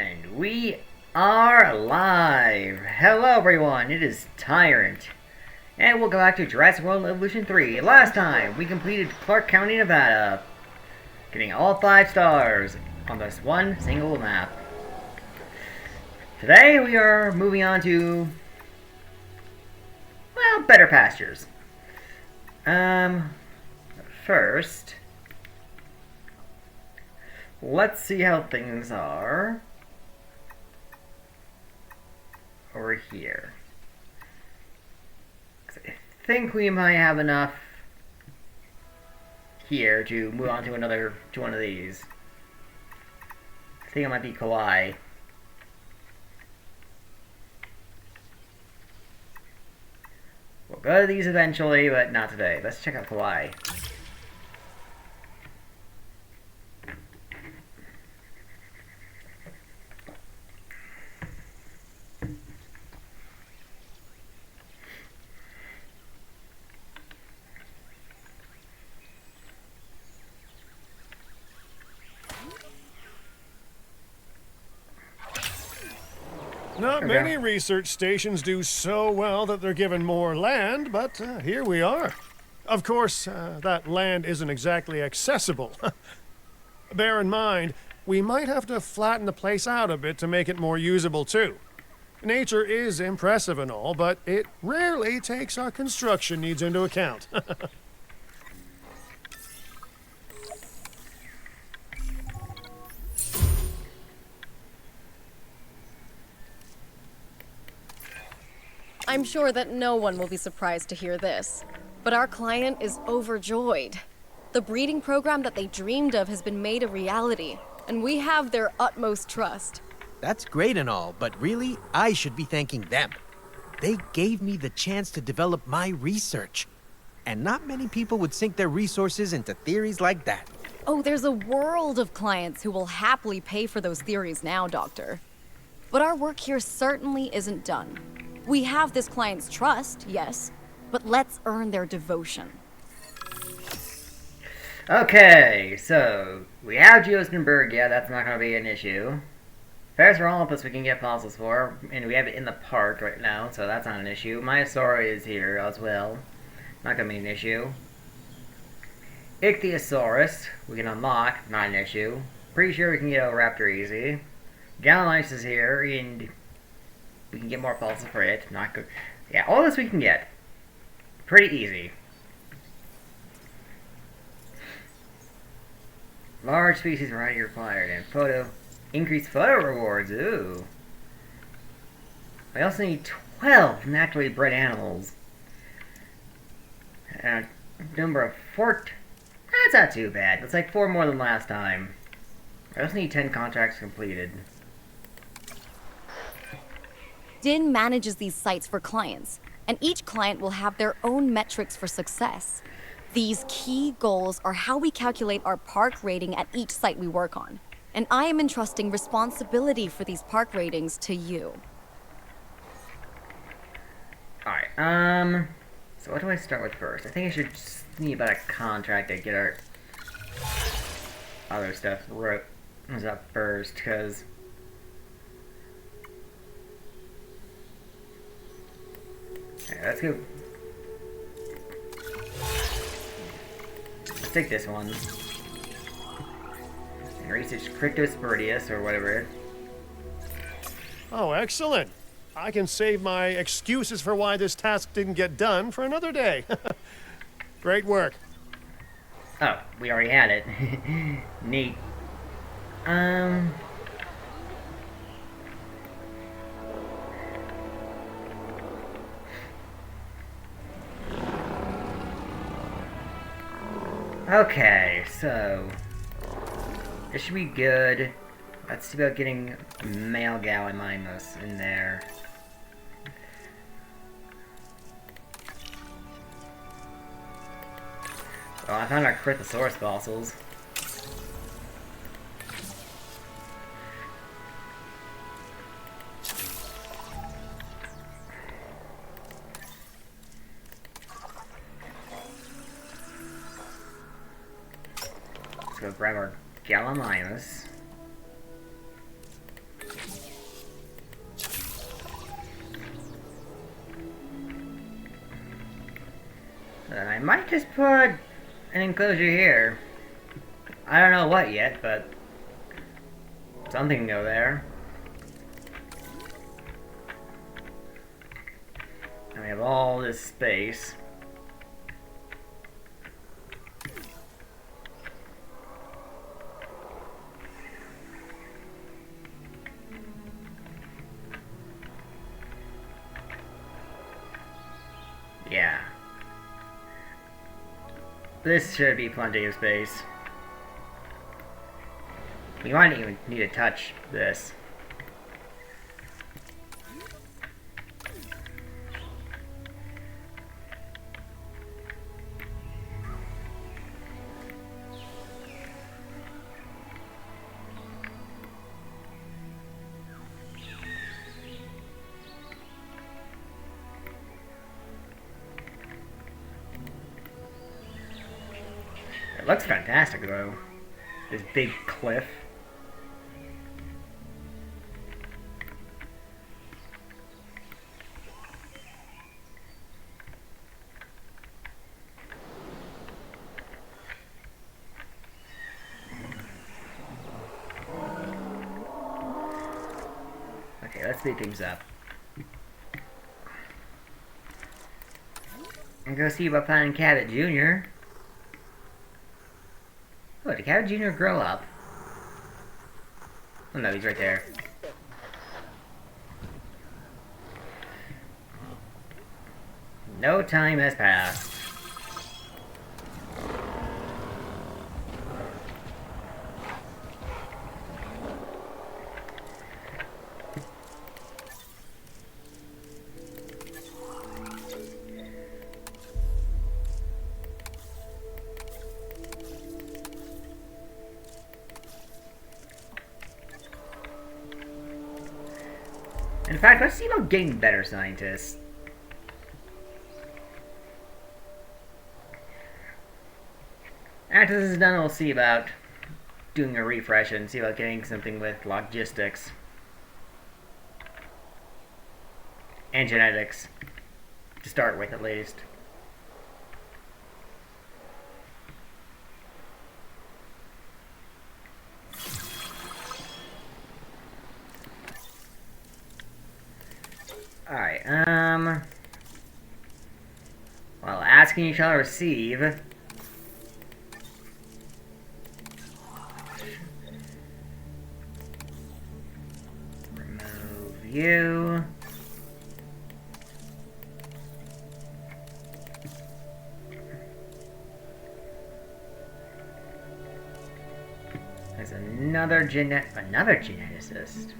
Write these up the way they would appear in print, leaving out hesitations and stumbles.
And we are live! Hello everyone, it is Tyrant. And we'll go back to Jurassic World Evolution 3. Last time, we completed Clark County, Nevada. Getting all 5 stars on this one single map. Today, we are moving on to, well, better pastures. First, let's see how things are over here. I think we might have enough here to move on to one of these. I think it might be Kauai. We'll go to these eventually, but not today. Let's check out Kauai. Not many research stations do so well that they're given more land, but here we are. Of course, that land isn't exactly accessible. Bear in mind, we might have to flatten the place out a bit to make it more usable too. Nature is impressive and all, but it rarely takes our construction needs into account. I'm sure that no one will be surprised to hear this, but our client is overjoyed. The breeding program that they dreamed of has been made a reality, and we have their utmost trust. That's great and all, but really, I should be thanking them. They gave me the chance to develop my research. And not many people would sink their resources into theories like that. Oh, there's a world of clients who will happily pay for those theories now, Doctor. But our work here certainly isn't done. We have this client's trust, yes, but let's earn their devotion. Okay, so we have Geostenberg, yeah, that's not going to be an issue. Ferris for Olympus we can get fossils for, and we have it in the park right now, so that's not an issue. Myosaur is here as well, not going to be an issue. Ichthyosaurus we can unlock, not an issue. Pretty sure we can get Oviraptor easy. Gallimice is here, and we can get more fossils for it. Not good. Yeah, all this we can get. Pretty easy. Large species variety required and increased photo rewards. Ooh. We also need 12 naturally bred animals. And a number of 4. That's not too bad. That's like 4 more than last time. I also need 10 contracts completed. Din manages these sites for clients, and each client will have their own metrics for success. These key goals are how we calculate our park rating at each site we work on, and I am entrusting responsibility for these park ratings to you. Alright, so what do I start with first? I think I should see about a contract to get our other stuff up first, because okay, let's go. Let's take this one. And research Cryptosporidius or whatever. Oh, excellent. I can save my excuses for why this task didn't get done for another day. Great work. Oh, we already had it. Neat. Okay, so this should be good. Let's see about getting male Gallimimus in there. Well, I found our Cryptosaurus fossils. Let's go grab our Gallimimus. might just put an enclosure here. I don't know what yet, but something can go there. And we have all this space. Yeah. This should be plenty of space. We might even need to touch this. It looks fantastic though. This big cliff. Okay, let's speed things up. And go see about finding Cabot Jr. Oh, did Cabot Jr. grow up? Oh no, he's right there. No time has passed. In fact, let's see about getting better scientists. After this is done, we'll see about doing a refresh and see about getting something with logistics. And genetics. To start with, at least. Alright, well, asking you shall receive. Remove you. There's another geneticist.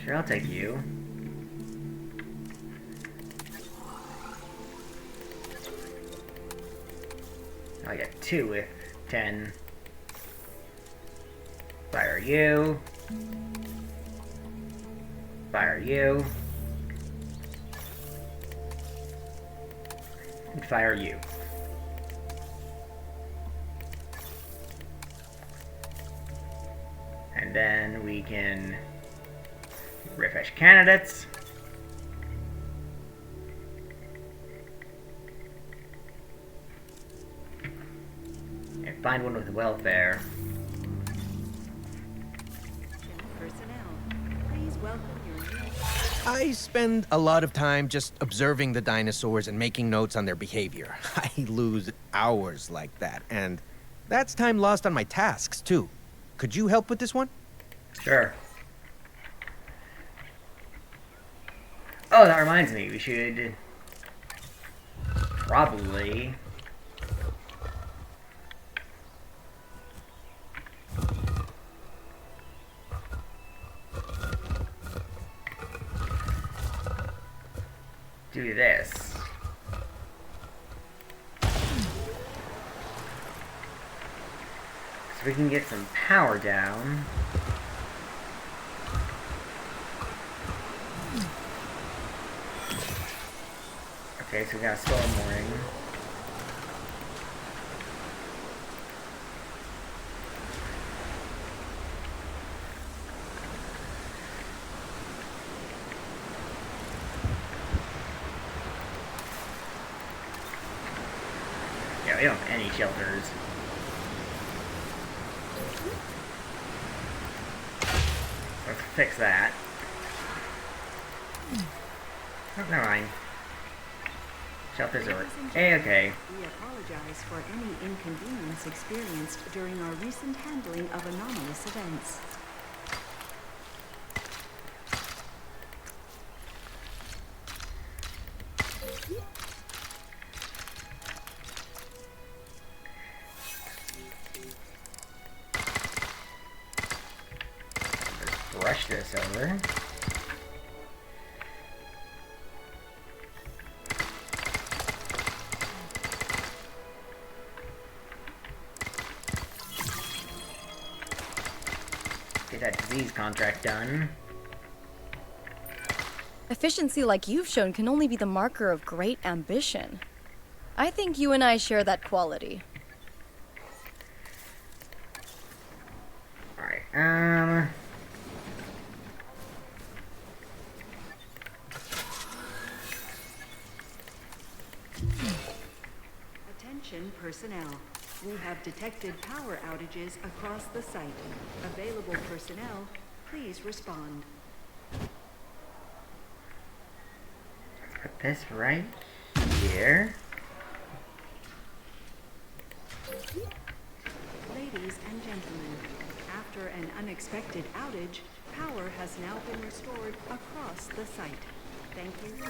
Sure, I'll take you. I get 2 with 10. Fire you. Fire you. And fire you. And then we can refresh candidates. Find one with welfare. Personnel, please welcome your new... I spend a lot of time just observing the dinosaurs and making notes on their behavior. I lose hours like that, and that's time lost on my tasks, too. Could you help with this one? Sure. Oh, that reminds me, we should probably do this. So we can get some power down. Okay, so we got a storm warning. we don't have any shelters. Let's fix that. Oh, never mind. Shelters are A-okay. We apologize for any inconvenience experienced during our recent handling of anomalous events. Brush this over. Get that disease contract done. Efficiency like you've shown can only be the marker of great ambition. I think you and I share that quality. Alright, Attention personnel. We have detected power outages across the site. Available personnel, please respond. put this right here. Ladies and gentlemen, after an unexpected outage, power has now been restored across the site. Thank you.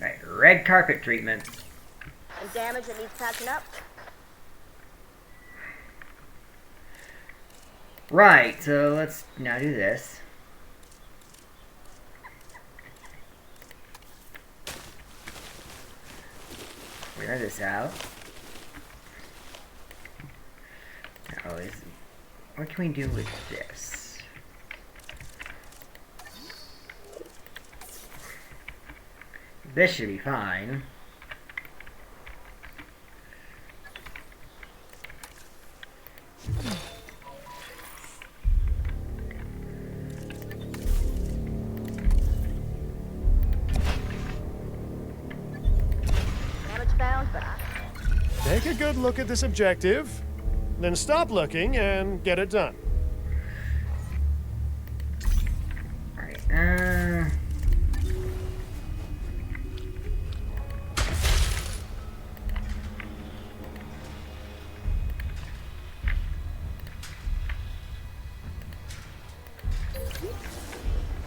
Right, red carpet treatment. And damage that needs patching up? Right, so let's now do this. Clear this out. Now, what can we do with this? This should be fine. Damage found, but Take a good look at this objective, then stop looking and get it done. Alright,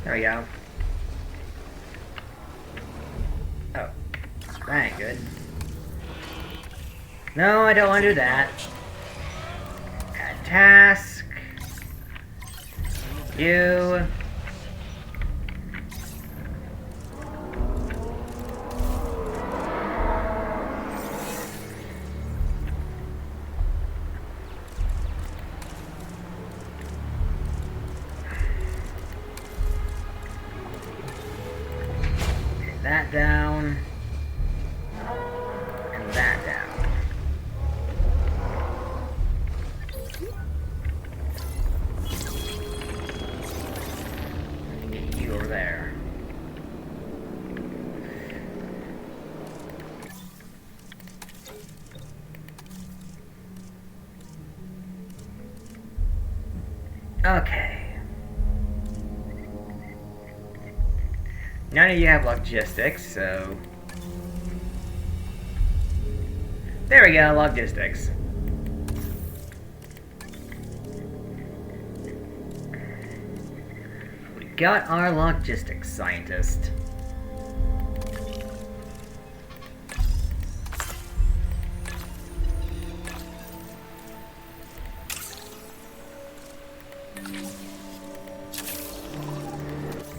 there we go. Oh, that ain't good. No, I don't want to do that. Add task. You. That down, and that down. Get you over there. Okay. None of you have logistics, so... There we go, logistics. We got our logistics scientist.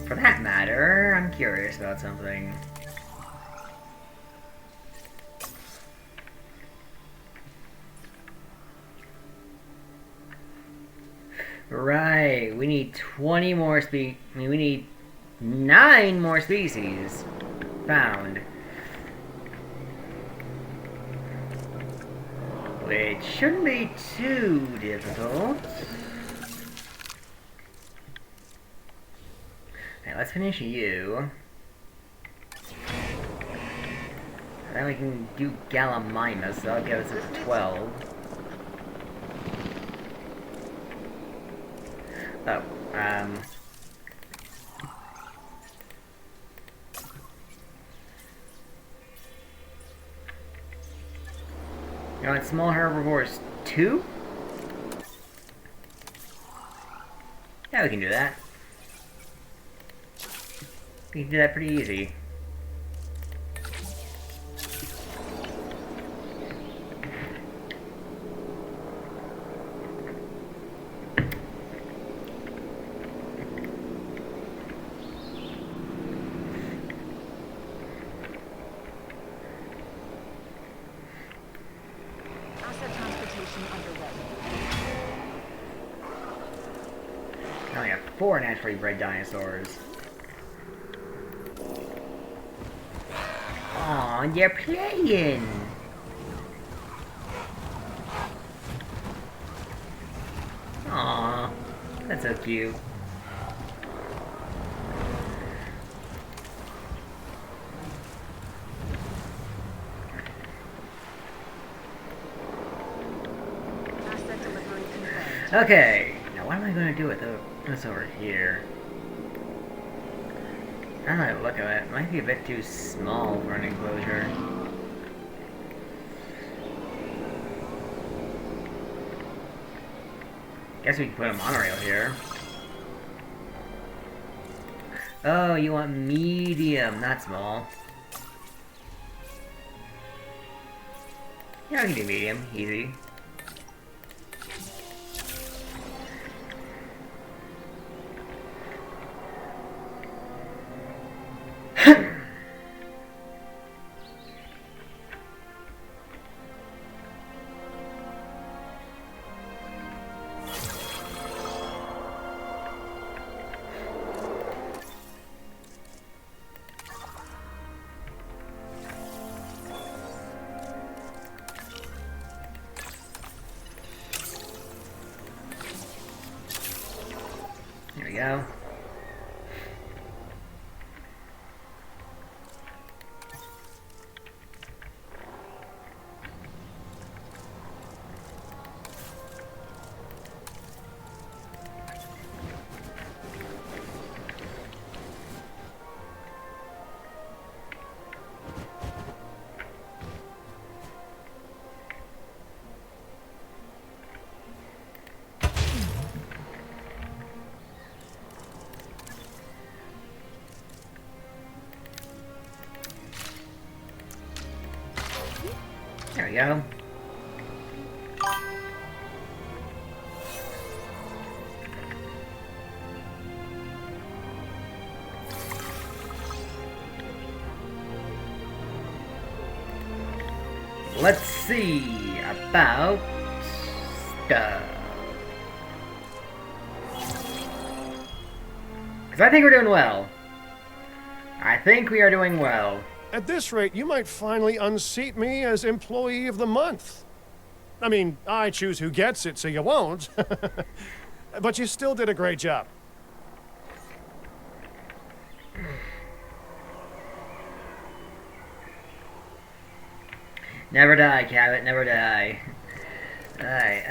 For that matter, I'm curious about something. Right, we need 20 more we need 9 more species found. which shouldn't be too difficult. Okay, let's finish you. Then we can do Gallimimus, so that'll get us up to 12. Oh, you want small herbivores 2? Yeah, we can do that. We can do that pretty easy. Asset transportation underway. I only have 4 naturally bred dinosaurs. Aw, they're playing! Aw, that's so cute. Asset delivery confirmed. Okay, now what am I going to do with this over here? I don't know, look at it. It might be a bit too small for an enclosure. Guess we can put a monorail here. Oh, you want medium, not small. Yeah, we can do medium, easy. There we go. There we go. Let's see about stuff. Because I think we're doing well. I think we are doing well. At this rate, you might finally unseat me as Employee of the Month. I mean, I choose who gets it, so you won't. But you still did a great job. Never die, Cabot, never die. Alright,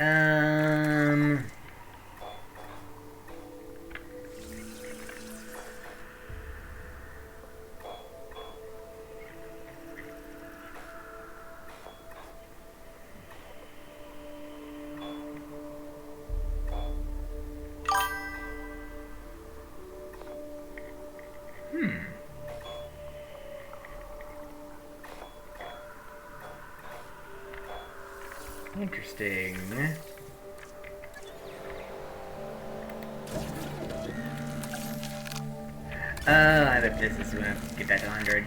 interesting. I bet this is gonna get that to 100.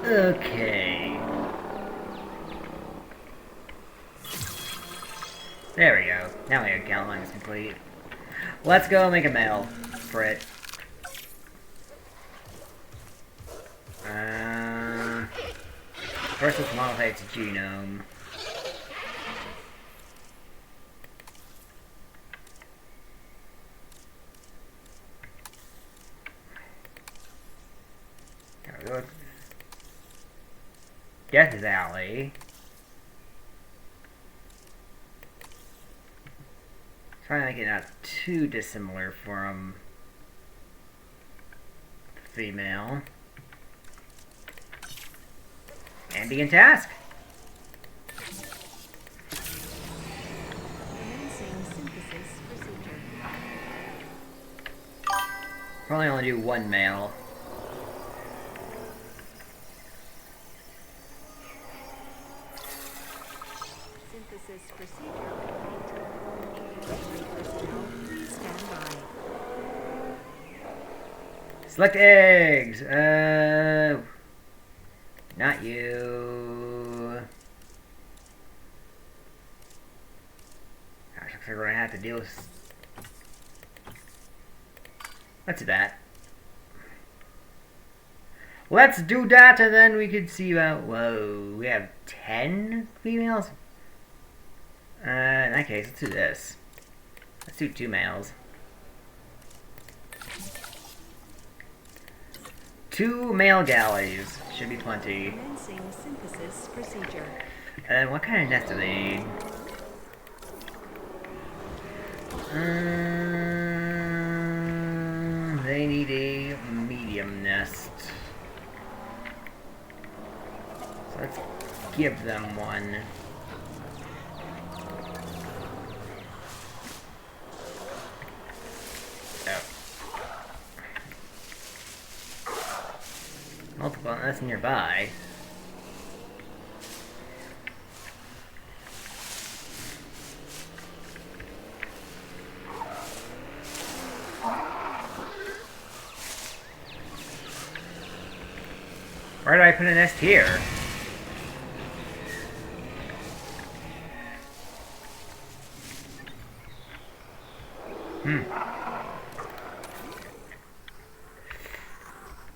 Okay. There we go. Now we have gal line is complete. Let's go make a male for it. First let's modify its genome. There we go. Death Valley. Trying to make it not too dissimilar from female. And begin task. Commencing synthesis procedure. Probably only do one male. Synthesis procedure complete. Laboratory personnel, please stand by. Select eggs. Not you. Gosh, looks like we're gonna have to deal with. Let's do that. Let's do that, and then we can see about. Whoa, we have 10 females. In that case, let's do this. Let's do 2 males. 2 male galleys. Should be plenty. Commencing synthesis procedure. And what kind of nest do they need? They need a medium nest. So let's give them one. Multiple nests nearby. Where did I put a nest here?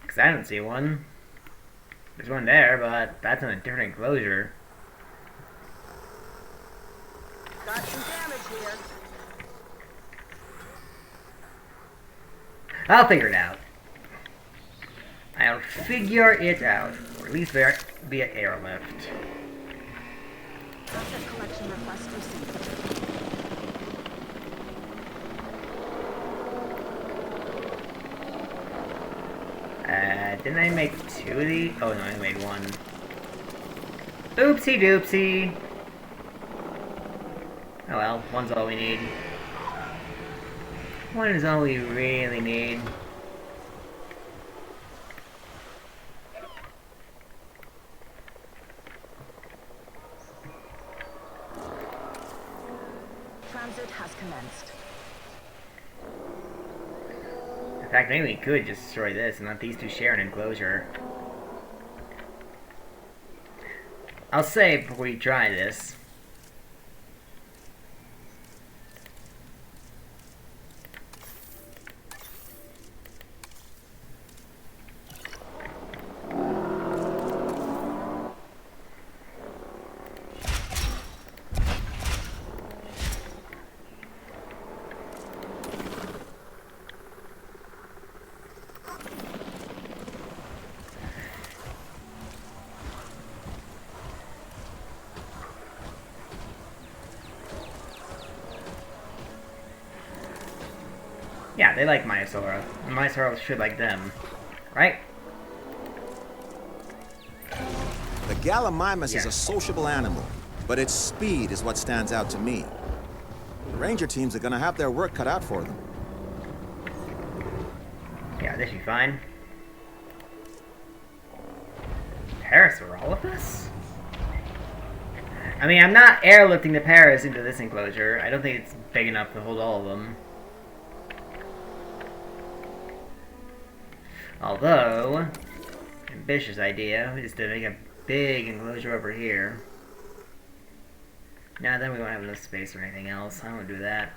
Because I don't see one. There's one there, but that's in a different enclosure. Got some damage here. I'll figure it out. I'll figure it out. Or at least via airlift. Asset collection request received. Didn't I make 2 of these? Oh no, I made 1. Oopsie doopsie. Oh well, 1's all we need. 1 is all we really need. Transit has commenced. In fact, maybe we could just destroy this and let these 2 share an enclosure. I'll save before we try this. Yeah, they like Myosora. And Myosora should like them. Right? The Gallimimus is Yeah. a sociable animal, but its speed is what stands out to me. The ranger teams are gonna have their work cut out for them. Yeah, this should be fine. Paris for all of this? I mean, I'm not airlifting the Paris into this enclosure. I don't think it's big enough to hold all of them. Although, ambitious idea is to make a big enclosure over here. Now then we don't have enough space for anything else. I don't want to do that.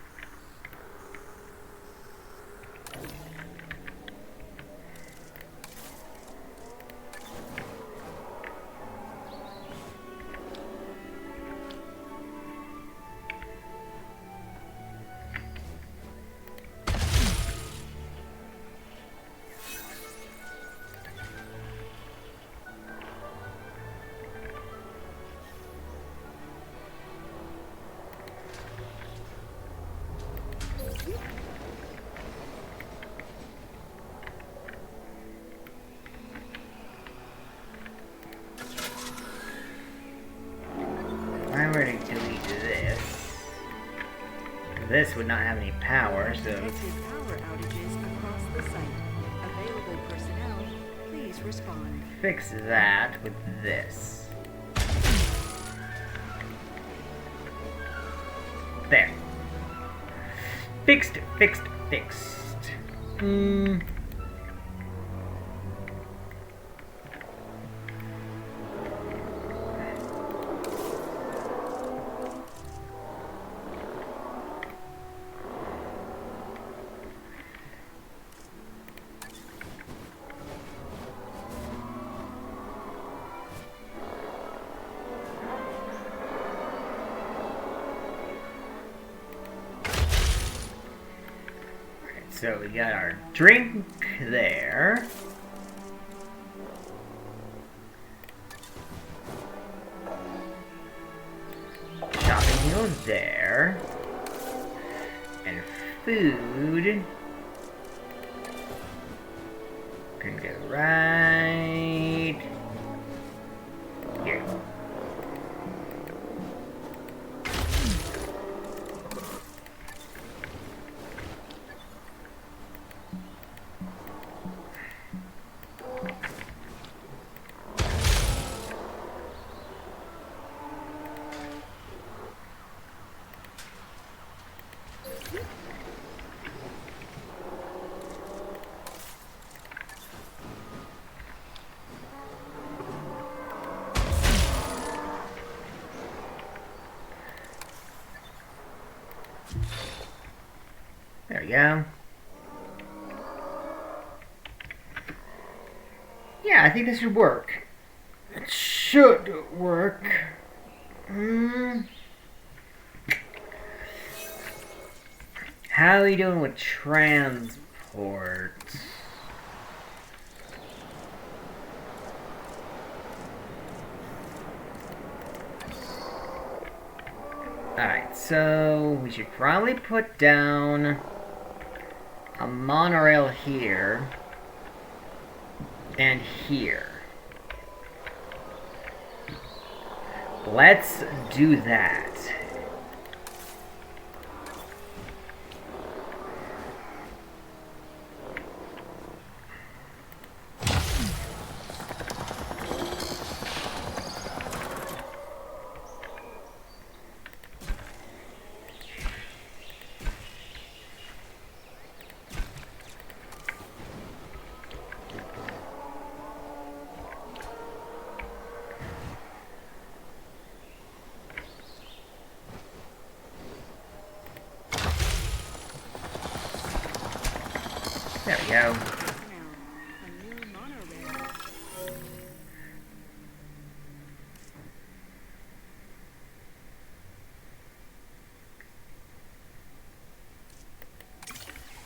I'm ready to delete this. This would not have any power, so... Detected power outages across the site. Available personnel, please respond. Fix that with this. There. Fixed, fixed, fixed. So we got our drink there. Shopping hill there. And food can go right here. There we go. Yeah, I think this should work. It should work. How are you doing with transport? Alright, so we should probably put down a monorail here and here. Let's do that. There we go. Now, a new monorail.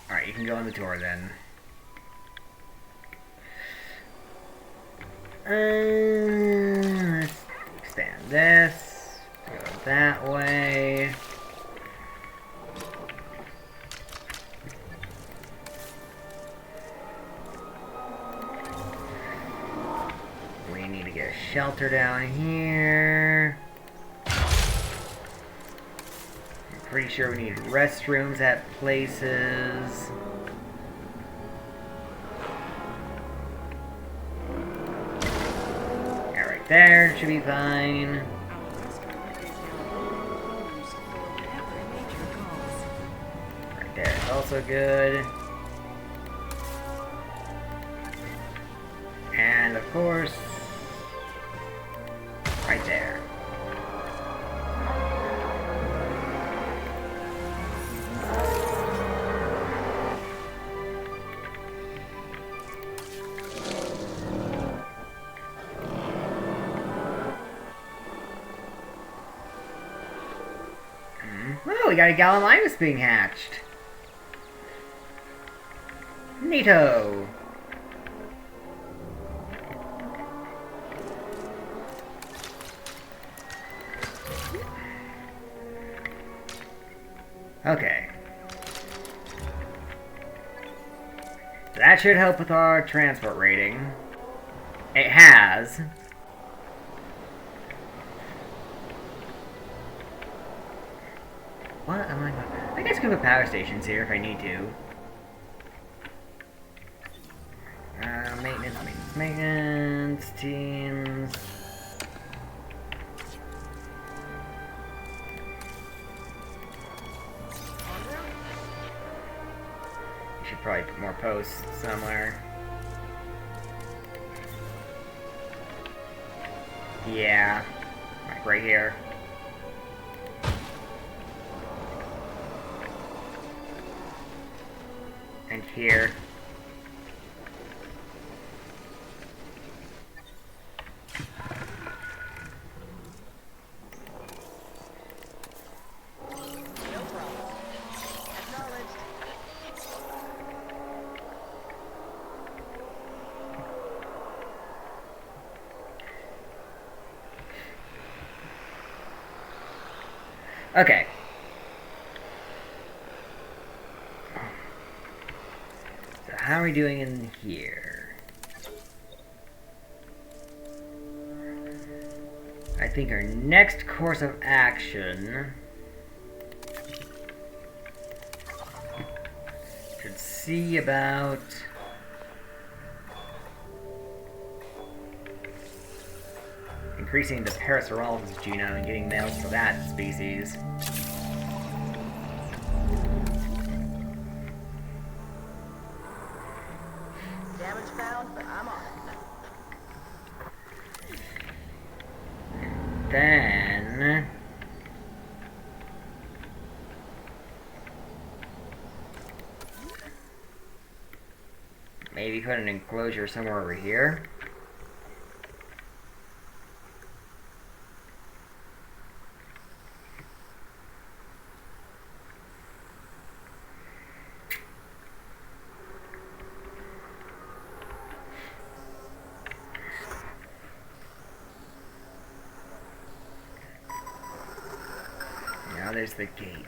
Alright, you can go on the tour then. Let's expand this. Go that way. We need to get a shelter down here. I'm pretty sure we need restrooms at places. Yeah, right there should be fine. Our restaurant is now open for use for whenever nature calls. Right there is also good. And of course, right there. we got a Gallimimus being hatched. Neato. Okay. That should help with our transport rating. It has. What am I guess I can put power stations here if I need to. Maintenance teams. You should probably put more posts somewhere. Yeah, like right here. And here. Okay. So how are we doing in here? I think our next course of action should see about increasing the Parasaurolophus genome and getting males for that species. Damage found, but I'm on it. Then maybe put an enclosure somewhere over here. Now there's the gate.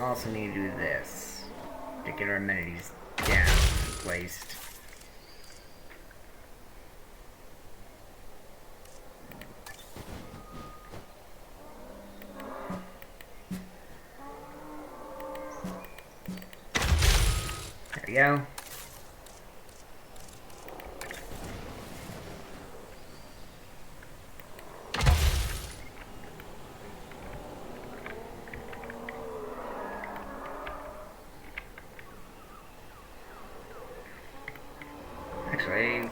Also need to do this to get our amenities down and placed. There we go. Actually,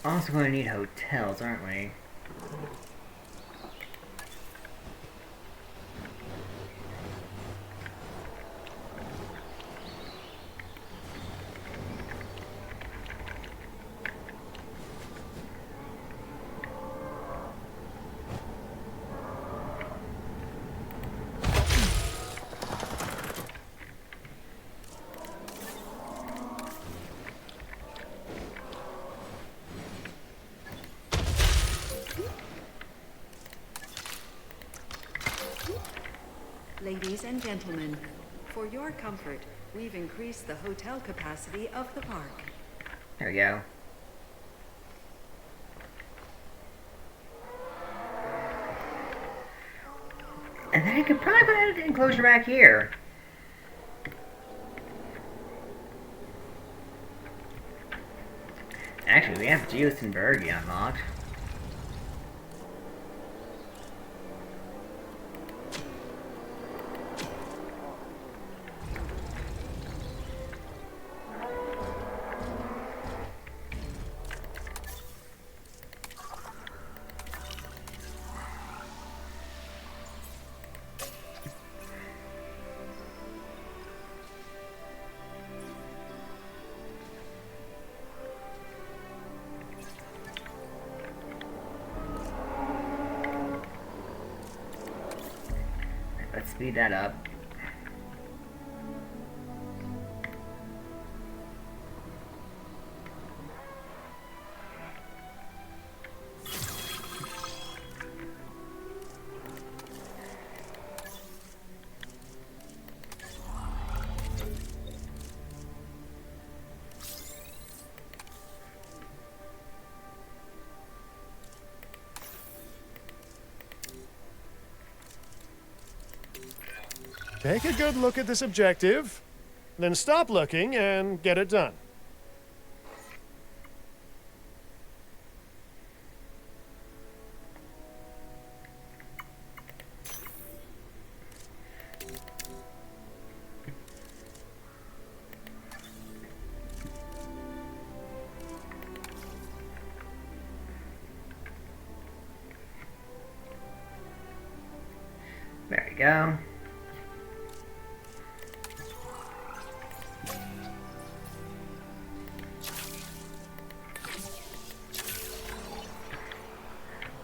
we're also going to need hotels, aren't we? Ladies and gentlemen, for your comfort, we've increased the hotel capacity of the park. There we go. And then I could probably put an enclosure back here. Actually, we have Geostenbergia unlocked. Let's speed that up. Take a good look at this objective, then stop looking and get it done. There we go.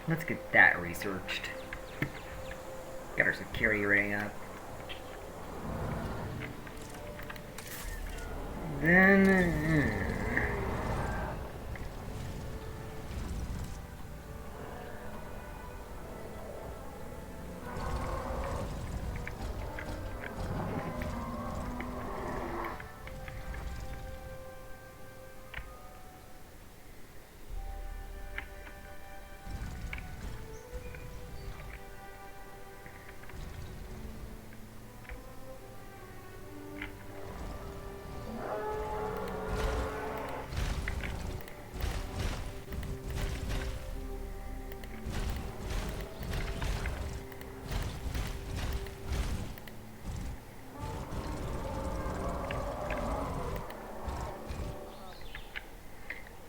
Let's get that researched. Get our security rating up. Then...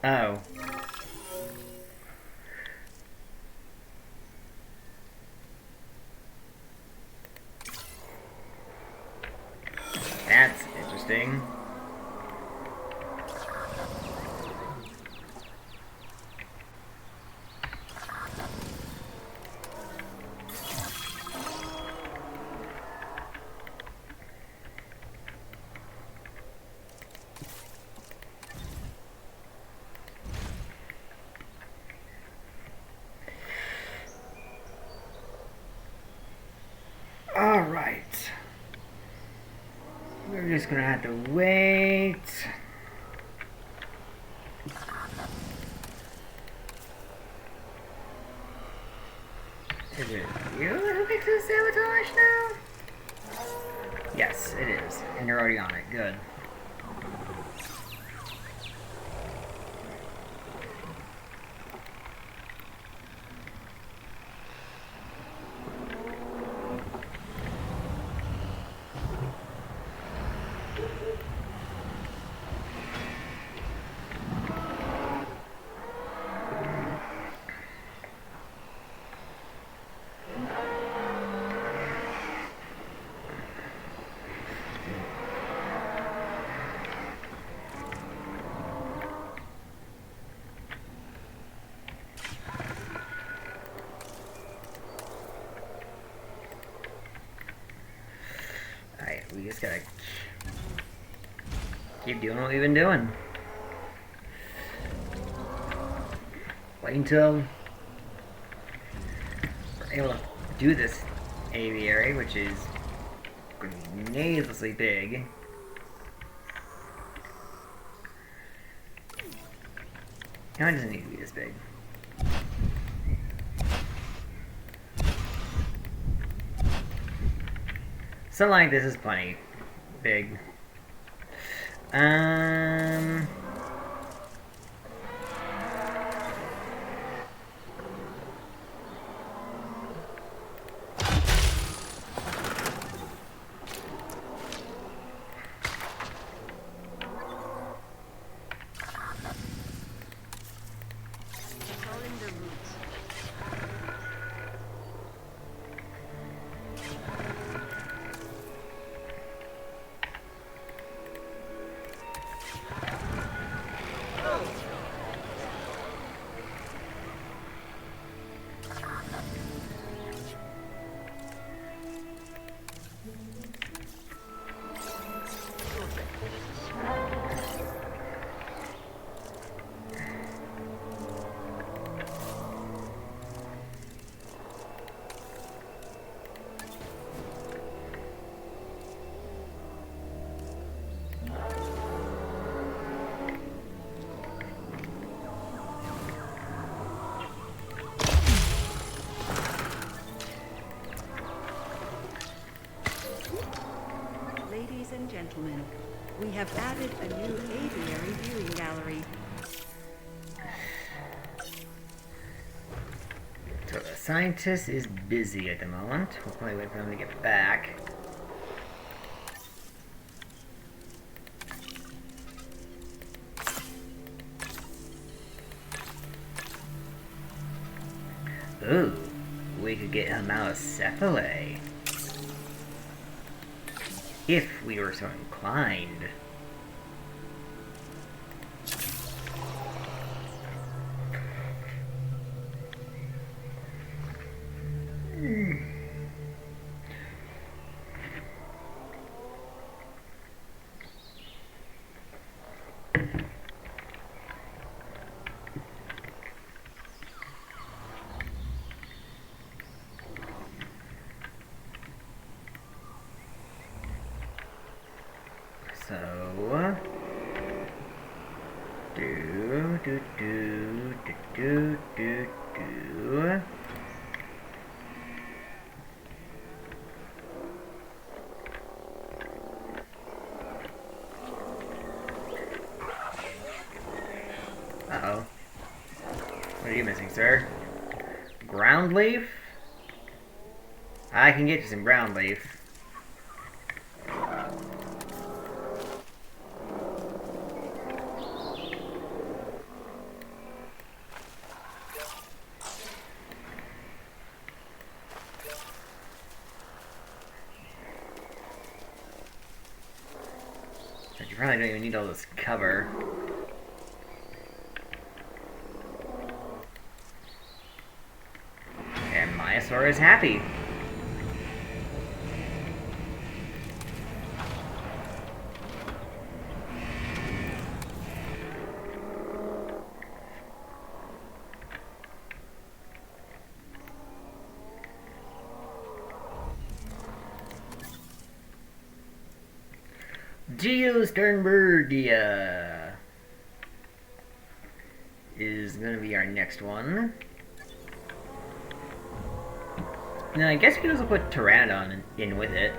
Oh. That's interesting. Alright. We're just gonna have to wait. Is it you who makes the sabotage now? Yes, it is. And you're already on it. Good. We just gotta keep doing what we've been doing. Wait until we're able to do this aviary, which is needlessly big. No, it doesn't need to be this big. Something like this is plenty big. Ladies and gentlemen, we have added a new aviary viewing gallery. So the scientist is busy at the moment. We'll probably wait for him to get back. Ooh, we could get him out of Cephalae. If we were so inclined. So, do. Uh-oh. What are you missing, sir? Ground leaf? I can get you some ground leaf. But you probably don't even need all this cover. And Myosaur is happy. Geosternbergia is gonna be our next one. Now I guess we can also put Pteranodon in with it.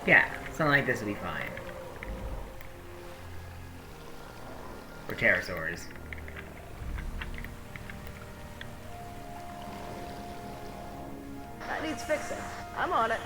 Yeah, something like this would be fine. Or pterosaurs. That needs fixing. I'm on it.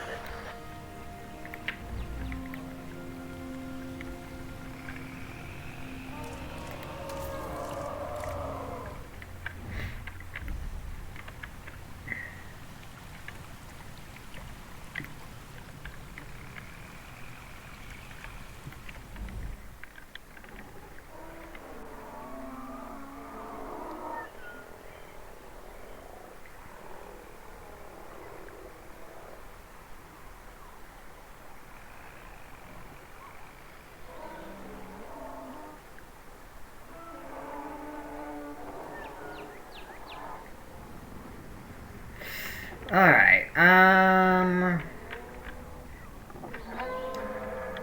Alright,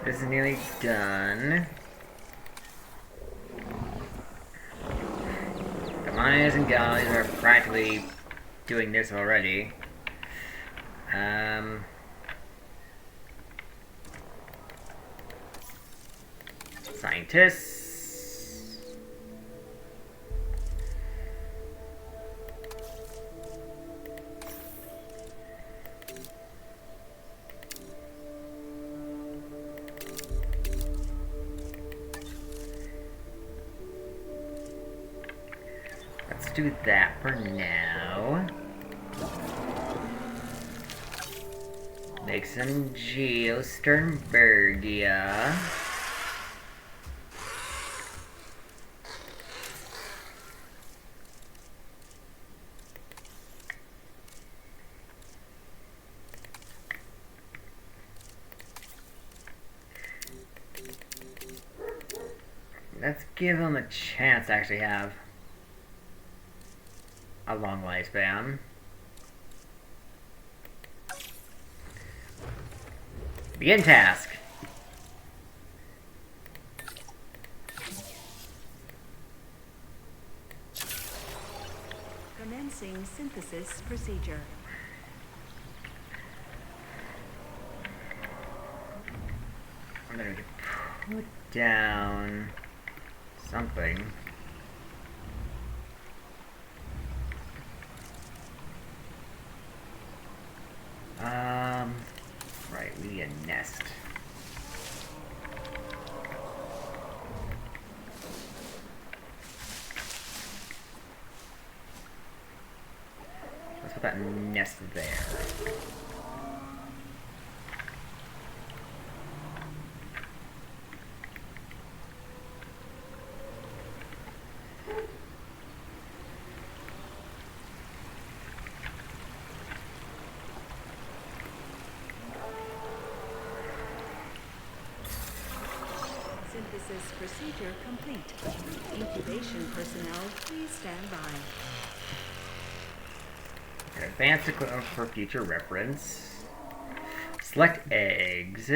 this is nearly done. The miners and galleys are practically doing this already. Scientists. Let's do that for now. Make some Geosternbergia. Let's give them a chance to actually have a long lifespan. Begin task. Commencing synthesis procedure. I'm gonna put down something. Right, we need a nest. Let's put that nest there. Synthesis procedure complete. Incubation personnel, please stand by. Advanced equipment for future reference. Select eggs.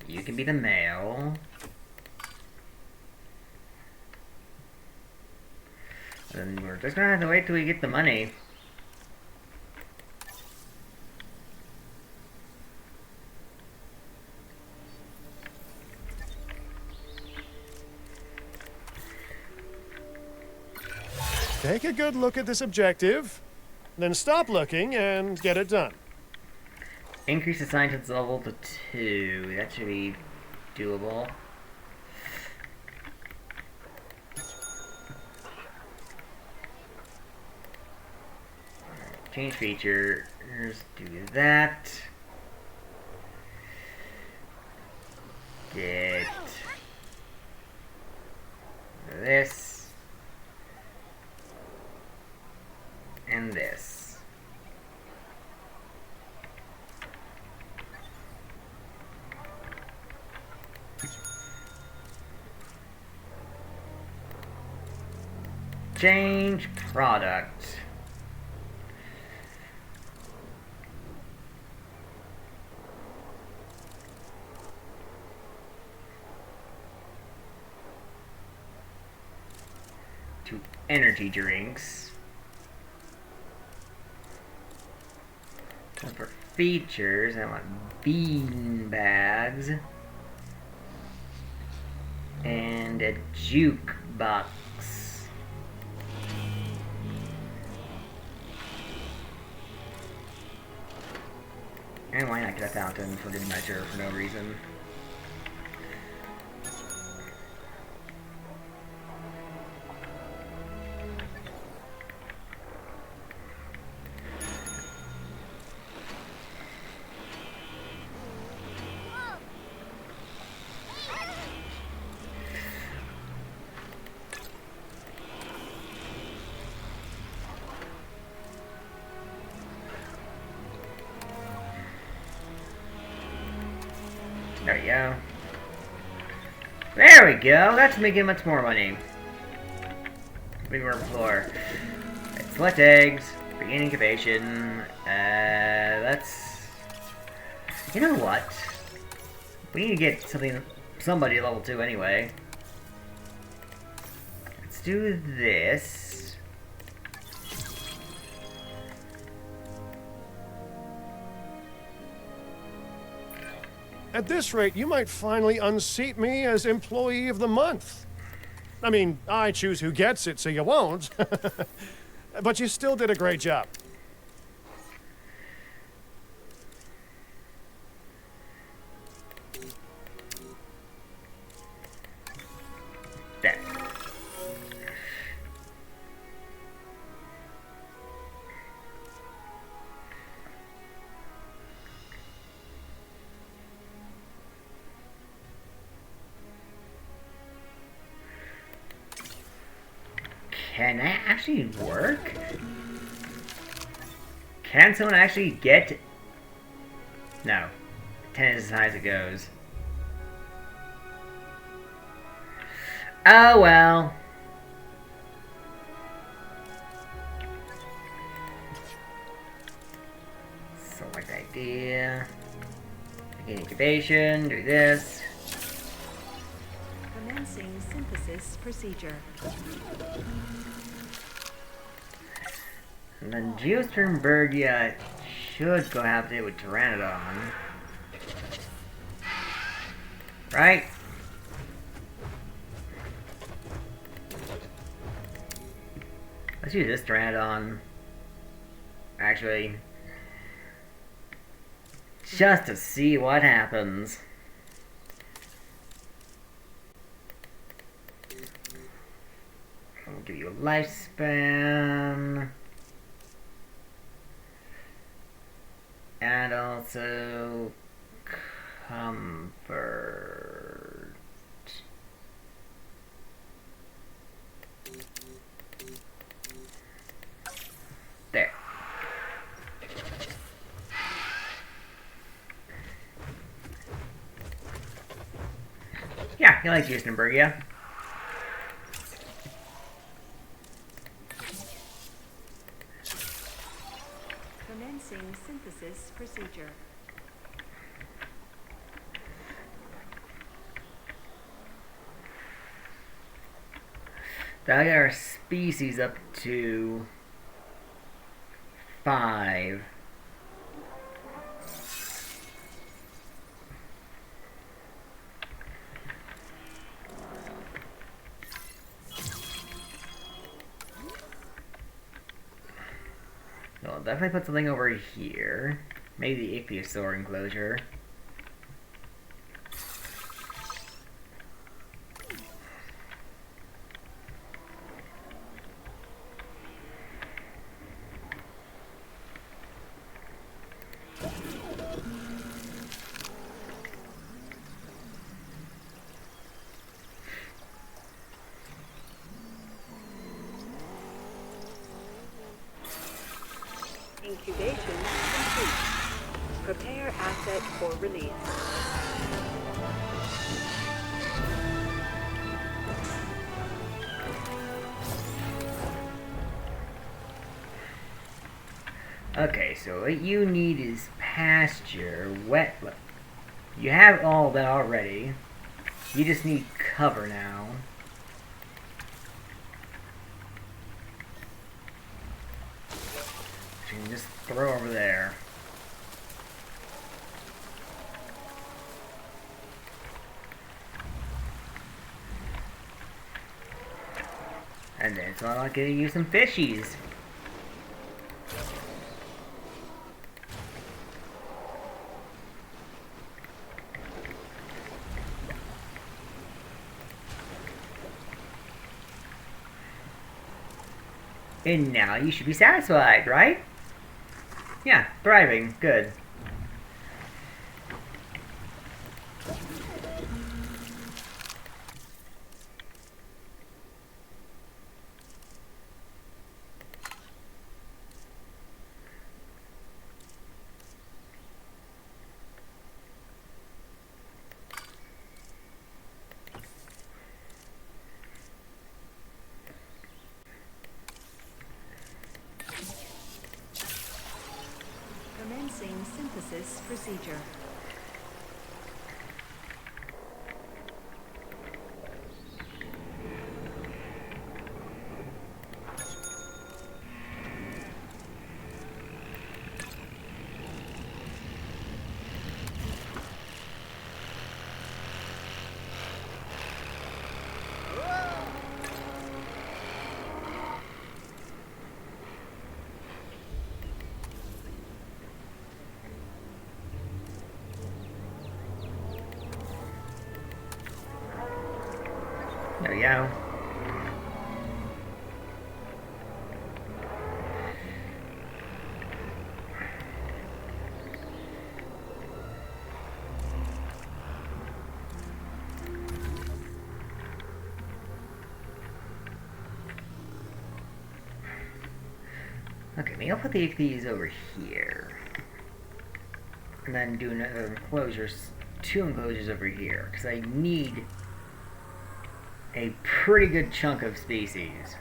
You can be the male. And we're just gonna have to wait till we get the money. Take a good look at this objective, then stop looking and get it done. Increase the scientist level to 2. That should be doable. Change feature. Here's do that. Get this. And this. Change product. To energy drinks. For features, I want bean bags and a jukebox. And why not get a fountain for good measure for no reason? There we go. There we go. That's making much more money. We were before. Right, select eggs. Begin incubation. Let's. You know what? We need to get somebody level 2 anyway. Let's do this. At this rate, you might finally unseat me as Employee of the Month. I mean, I choose who gets it, so you won't. But you still did a great job. There. Can that actually work? Can someone actually get... No. 10 is as high as it goes. Oh well. Select idea. Begin incubation, do this. Commencing synthesis procedure. And then Geosternbergia should go have it with Pteranodon. Right? Let's use this Pteranodon. Actually. Just to see what happens. I'll give you a lifespan. And also comfort. There. Yeah, he likes Houstonburg, yeah. Commencing synthesis procedure. That got our species up to 5. No, I'll definitely put something over here. Maybe the ichthyosaur enclosure. Incubation complete. Prepare asset for release. Okay, so what you need is pasture, wet. You have all that already. You just need cover now. So you can just throw over there. And then so I'll get you some fishies. And now you should be satisfied, right? Yeah, thriving. Good. Commencing synthesis procedure. There we go. Okay, maybe I'll put these over here. And then do another enclosures, 2 enclosures over here, because I need a pretty good chunk of species.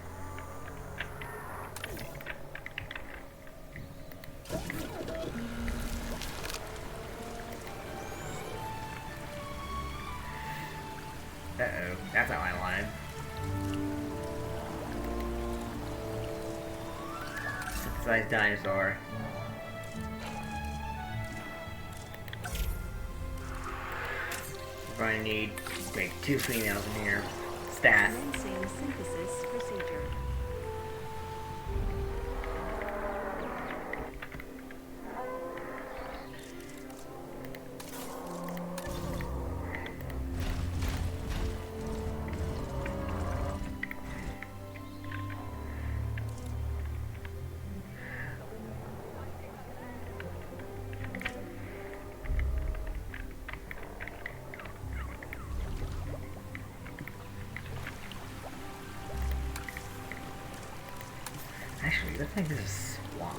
Uh-oh, that's not what I wanted. Synthesized dinosaur. We're going to need, wait, 2 females in here. Stat. Commencing synthesis procedure. Actually, looks like this is swamp.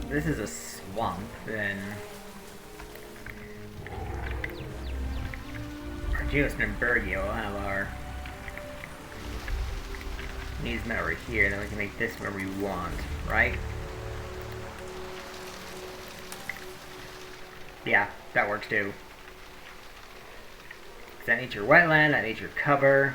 If this is a swamp, then our Geosmin and Bergio will have our needs met over here, then we can make this wherever we want, right? Yeah, that works too. That nature wetland, that nature cover.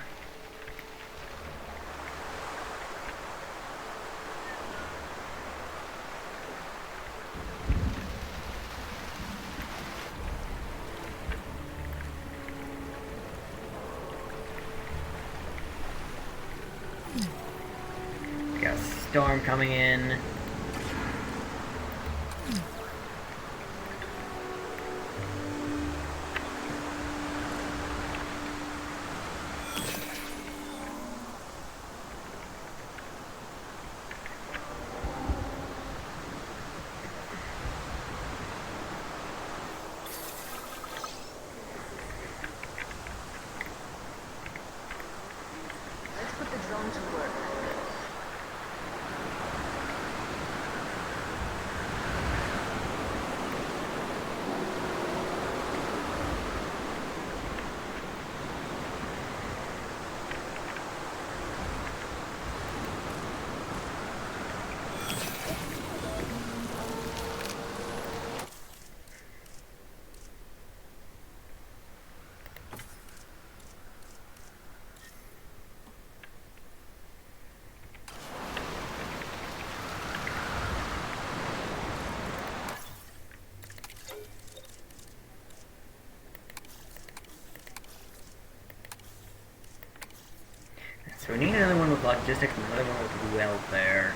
Got a storm coming in. Let's put the drone to work. So we need another one with logistics and another one with welfare.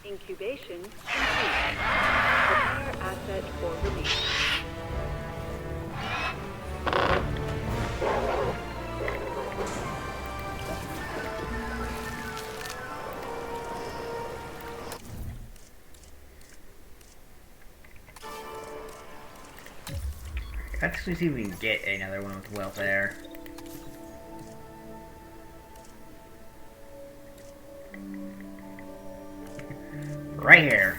Incubation complete. Prepare asset for release. Let's actually see if we can get another one with welfare. Right here.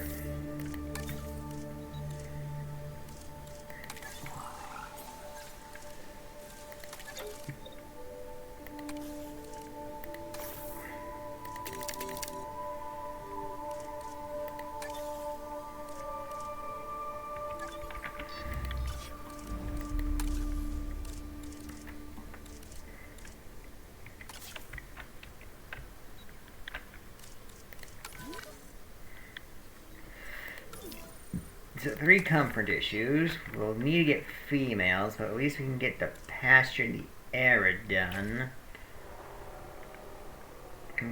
So 3 comfort issues. We'll need to get females, but at least we can get the pasture and the arid done.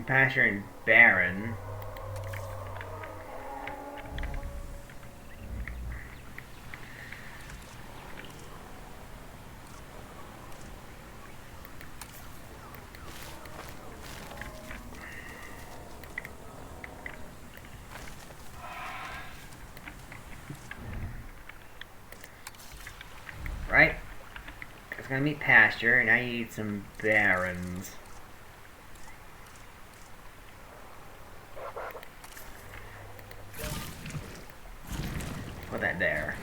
Pasture and barren. Right? It's gonna meet pasture, and I need some barrens. Put that there.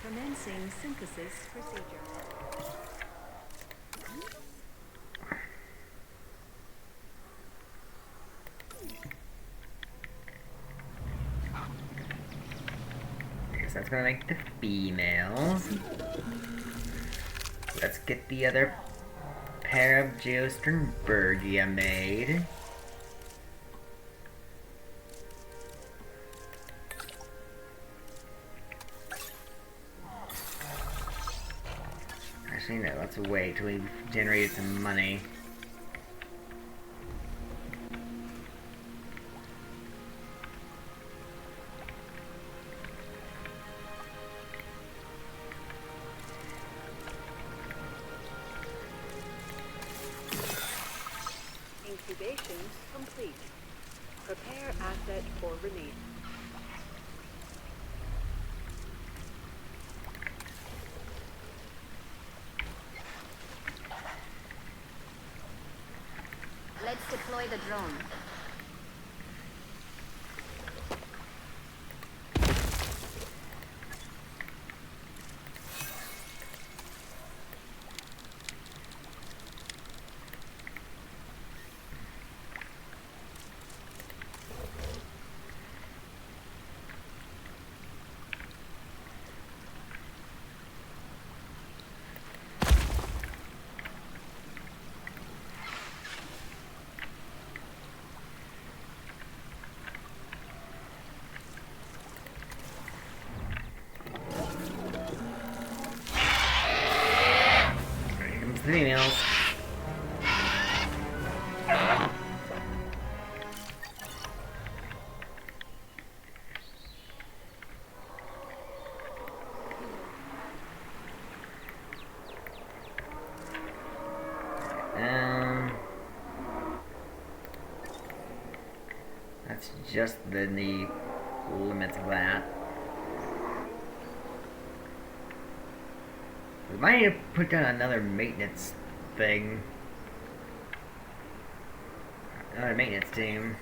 Commencing synthesis procedure. I guess that's gonna make the females. Let's get the other pair of Geosternbergia made. Actually, no, let's wait till we've generated some money. Incubation complete. Prepare asset for release. Let's deploy the drone. Females. That's just the limits of that. We might need to put down another maintenance thing. Another maintenance team.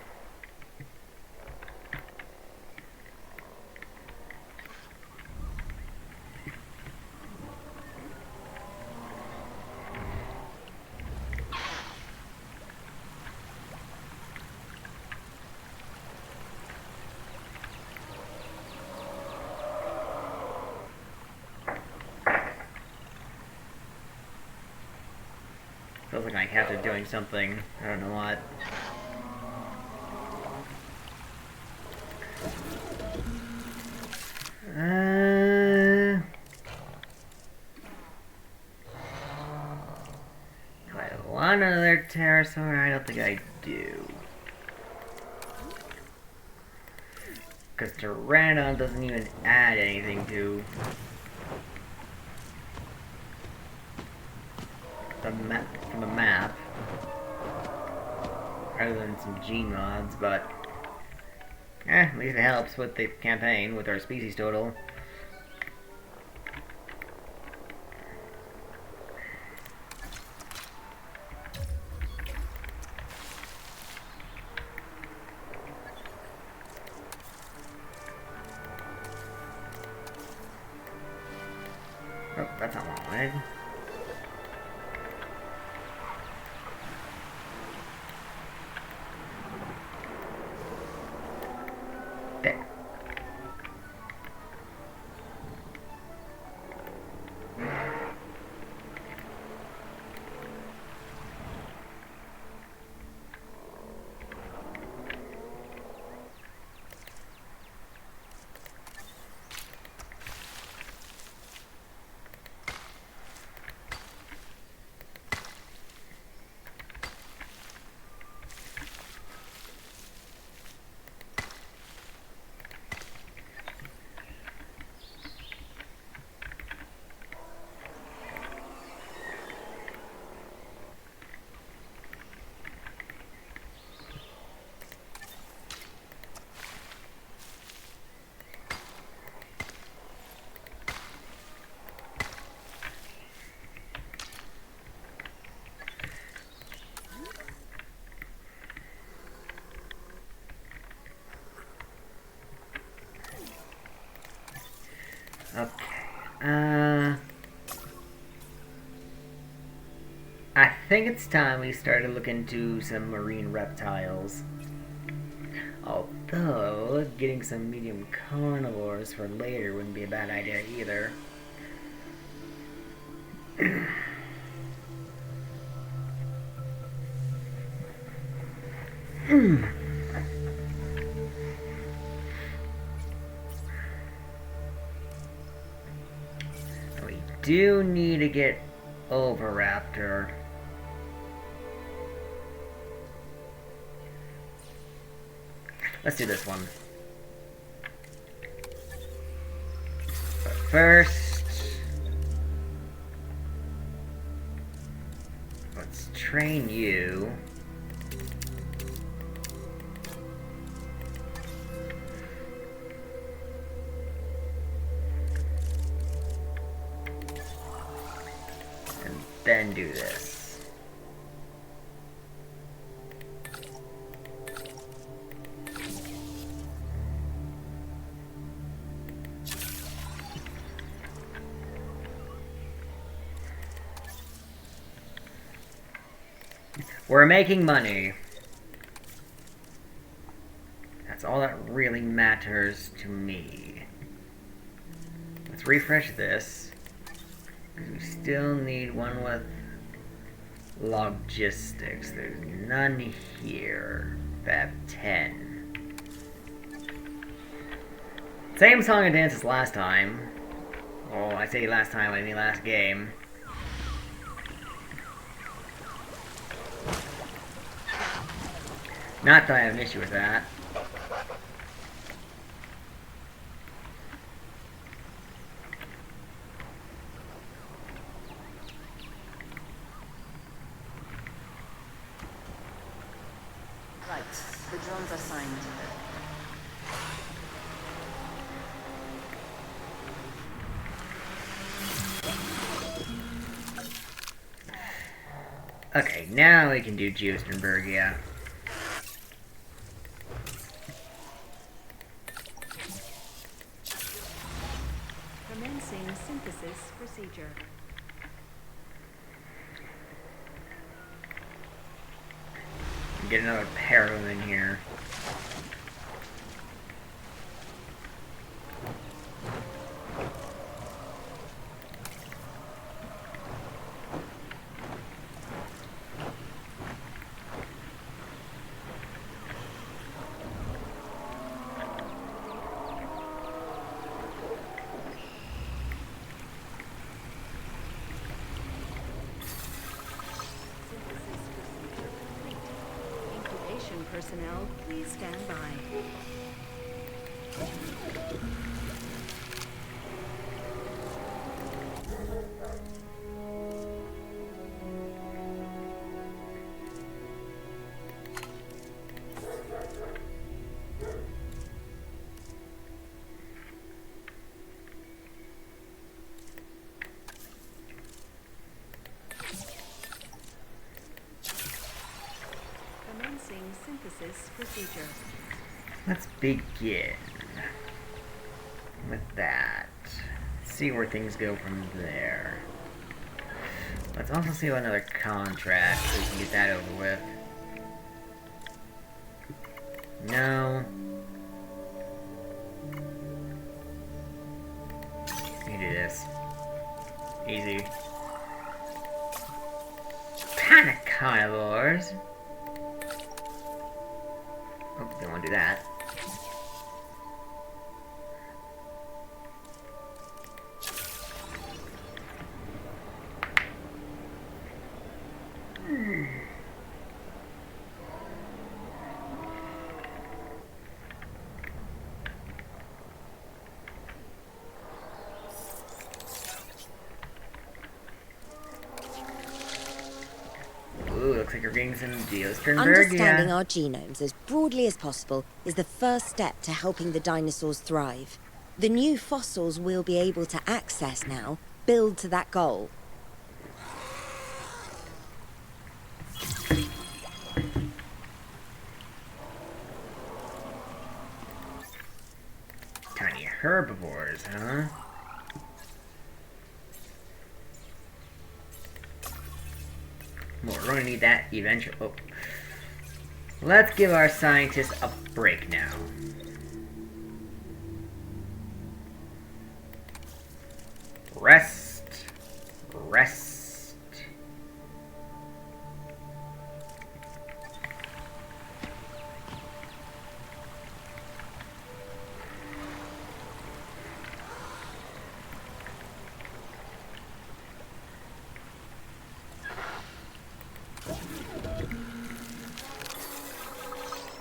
Feels like I have to doing something. I don't know what. Do I want another pterosaur? I don't think I do. Because Pteranodon doesn't even add anything to the map, other than some gene mods, but at least it helps with the campaign with our species total. Oh, that's not what I wanted. There. Okay. I think it's time we started looking into some marine reptiles. Although, getting some medium carnivores for later wouldn't be a bad idea either. We do need to get Oviraptor. Let's do this one. But first, let's train you. And then do this. We're making money. That's all that really matters to me. Let's refresh this. We still need one with logistics. There's none here. Fab 10. Same song and dance as last time. Oh, I say last time, I mean last game. Not that I have an issue with that. Right, the drones are signed. Okay, now we can do Geostenbergia. Commencing synthesis procedure. Get another pair of them in here. Personnel, please stand by. Synthesis procedure. Let's begin with that. See where things go from there. Let's also see what another contract so we can get that over with. No. can do this. Easy. Kinda carnivores. Oh, don't want to do that. Ooh, looks like you're getting some Understanding Geosternbergia. our genomes as broadly as possible is the first step to helping the dinosaurs thrive. The new fossils we'll be able to access now build to that goal. Tiny herbivores, huh? Well, we're going to need that eventually. Oh. Let's give our scientists a break now. Rest. Rest.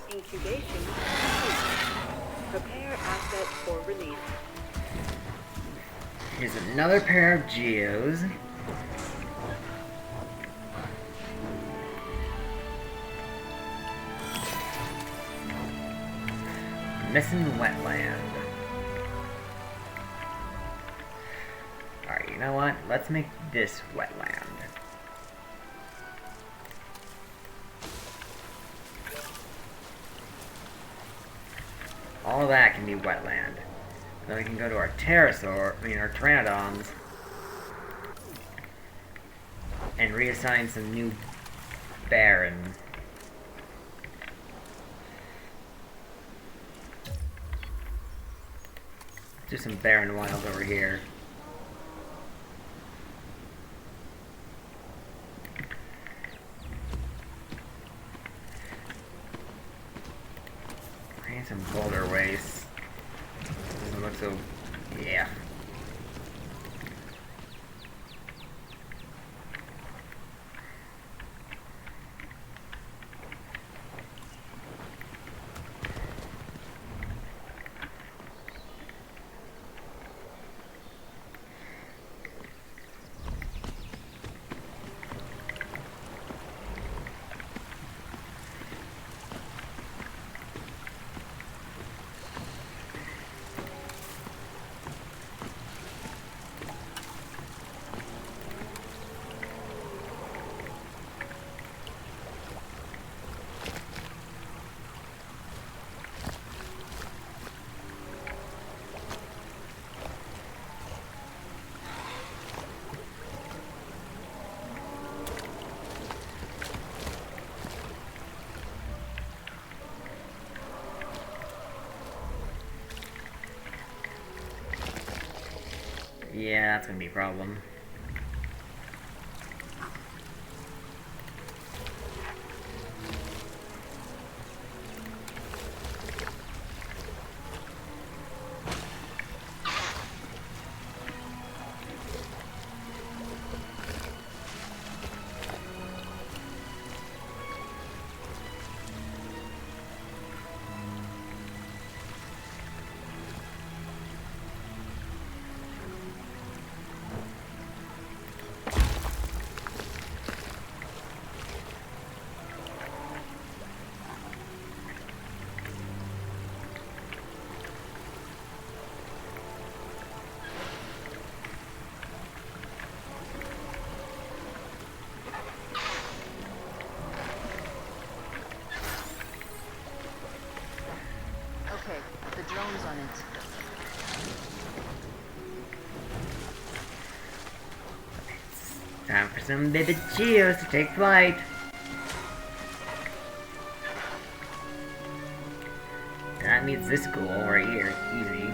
Incubation complete. Prepare asset for release. Here's another pair of geos. Missing wetland. Alright, you know what? Let's make this wetland. All that can be wetland. Then we can go to our our pteranodons, and reassign some new barren. Let's do some barren wilds over here. I need some boulder waste. Doesn't look so. Yeah. Yeah, that's gonna be a problem. Okay, the drone's on it. Time for some vivid geos to take flight. That means this goal right here. Easy.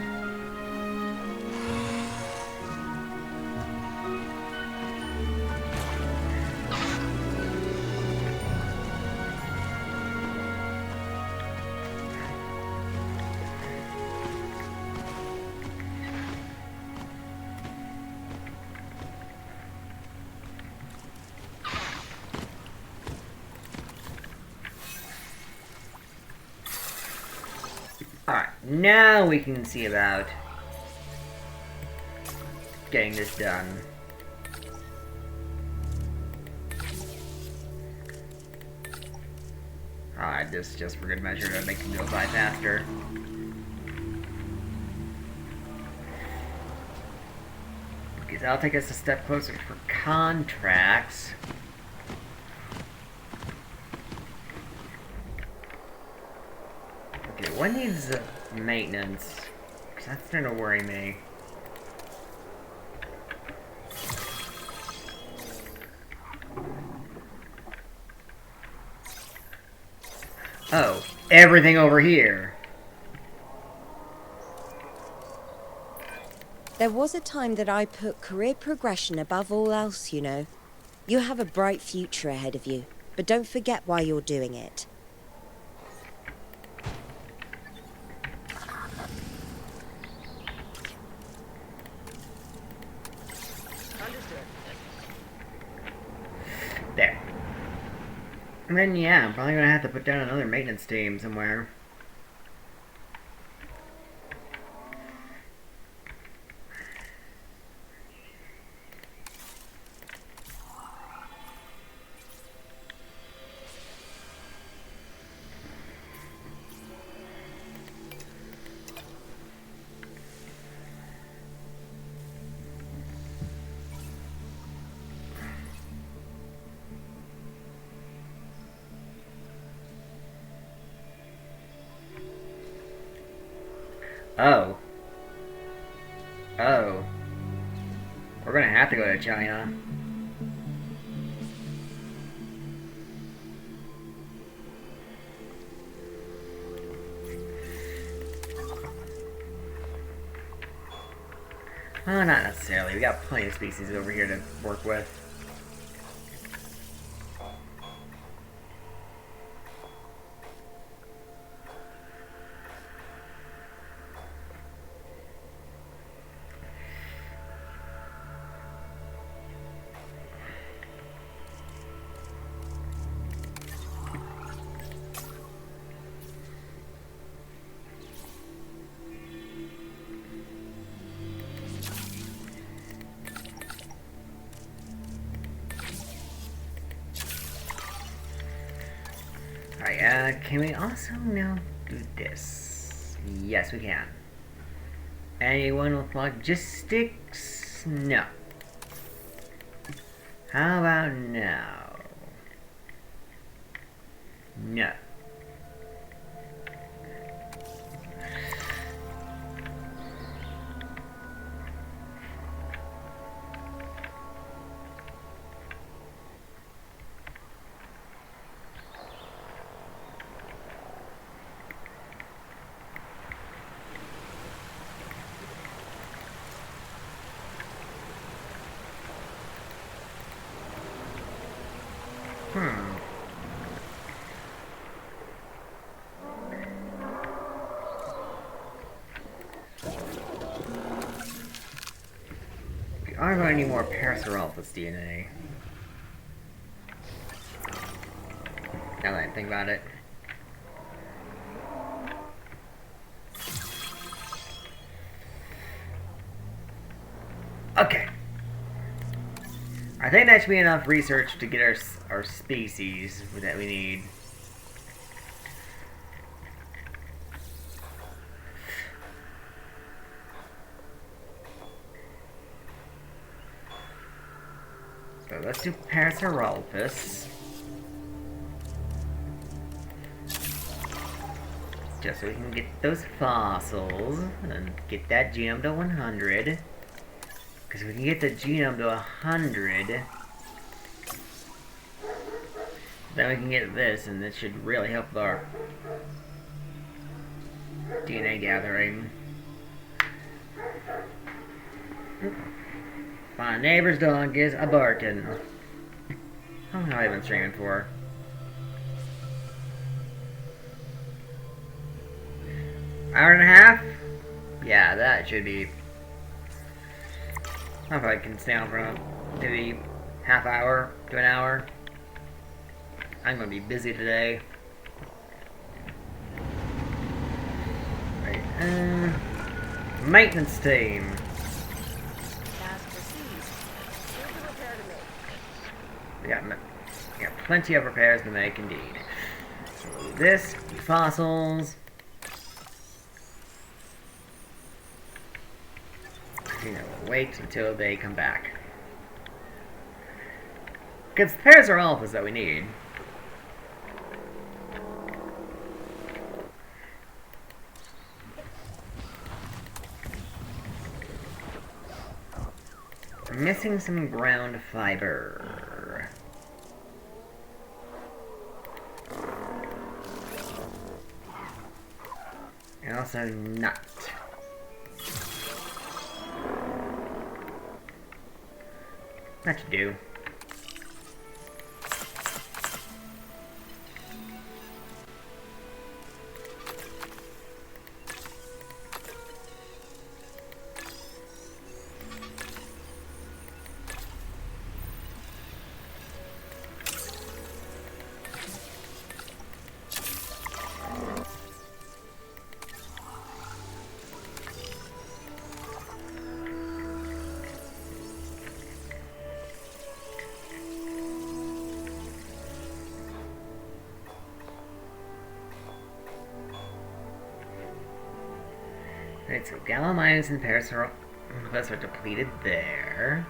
Now we can see about getting this done. Alright, this just for good measure to make them go by faster. Okay, that'll take us a step closer for contracts. Okay, what needs maintenance? Because that's starting to worry me. Oh, everything over here. There was a time that I put career progression above all else, you know. You have a bright future ahead of you, but don't forget why you're doing it. There. And then, yeah, I'm probably gonna have to put down another maintenance team somewhere. Oh. Oh. We're gonna have to go to China. Oh, not necessarily. We got plenty of species over here to work with. Alright, can we also now do this? Yes, we can. Anyone with logistics? No. How about now? No. We are going to need more Parasaurolophus DNA. Now that I think about it. Okay. I think that should be enough research to get our species that we need. So let's do Parasaurolophus. Just so we can get those fossils and get that genome to 100. Because if we can get the genome to 100, then we can get this, and this should really help our DNA gathering. My neighbor's dog is a barking. How long have I been streaming for? Hour and a half? Yeah, that should be. I don't know if I can stay on for maybe half hour to an hour. I'm gonna be busy today. Right, Maintenance team. Task received. Here's the repair to make. We got plenty of repairs to make, indeed. So we'll do this, fossils. We'll wait until they come back. Because the pairs are alphas that we need. We're missing some ground fiber. And also nut. That should do. Alright, so Gamma Minus and Paris are depleted there.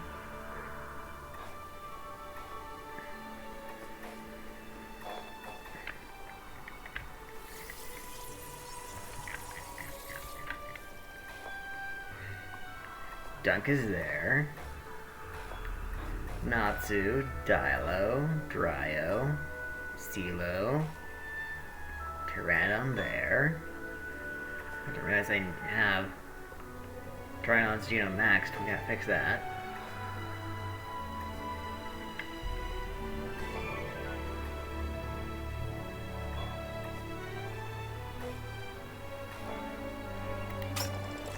Dunk is there. Natsu, Dilo, Dryo, Stilo, Tyrannon there. I didn't realize I didn't have Trion's genome maxed. We gotta fix that.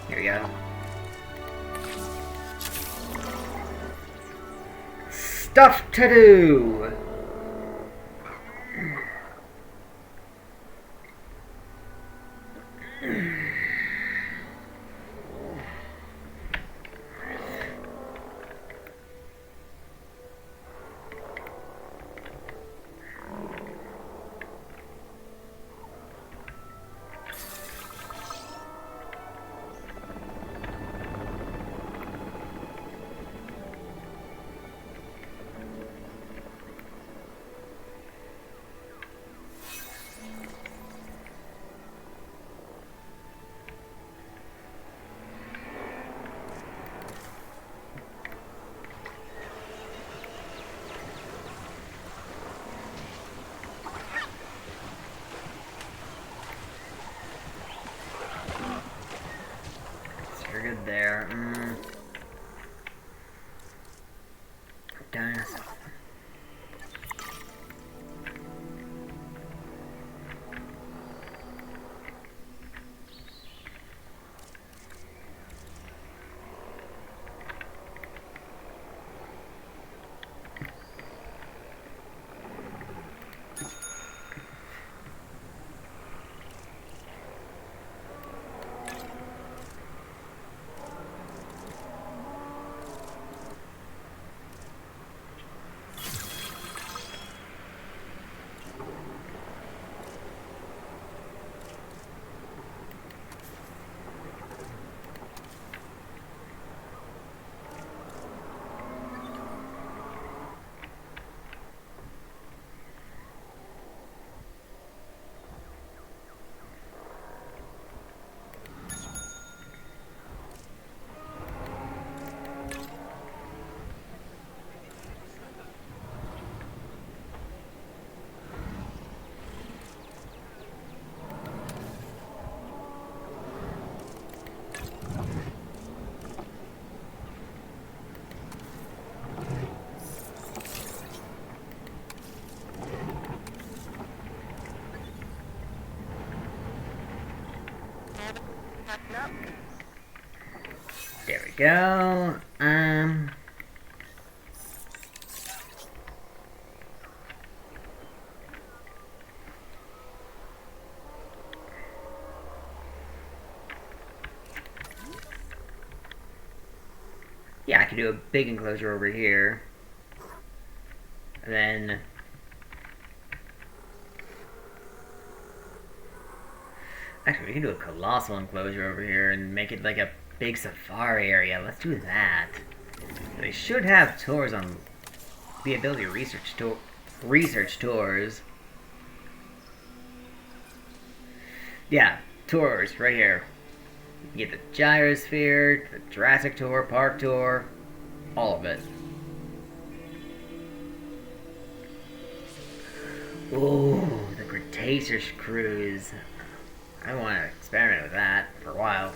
Here we go. Stuff to do! Good there. Dinosaur. There we go. Yeah, I could do a big enclosure over here. And then... Actually, we can do a colossal enclosure over here and make it like a big safari area. Let's do that. They should have tours on the ability to research tours. Yeah, tours right here. You get the gyrosphere, the Jurassic tour, park tour, all of it. Ooh, the Cretaceous cruise. I want to experiment with that for a while.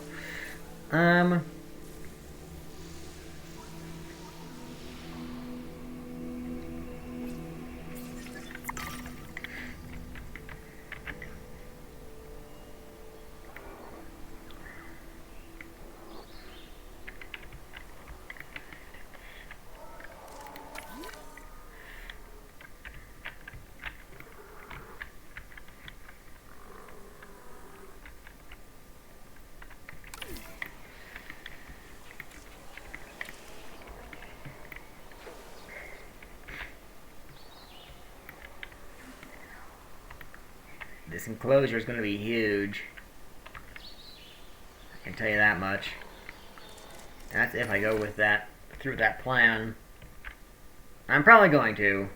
This enclosure is going to be huge. I can tell you that much. And that's if I go with that, through that plan. I'm probably going to.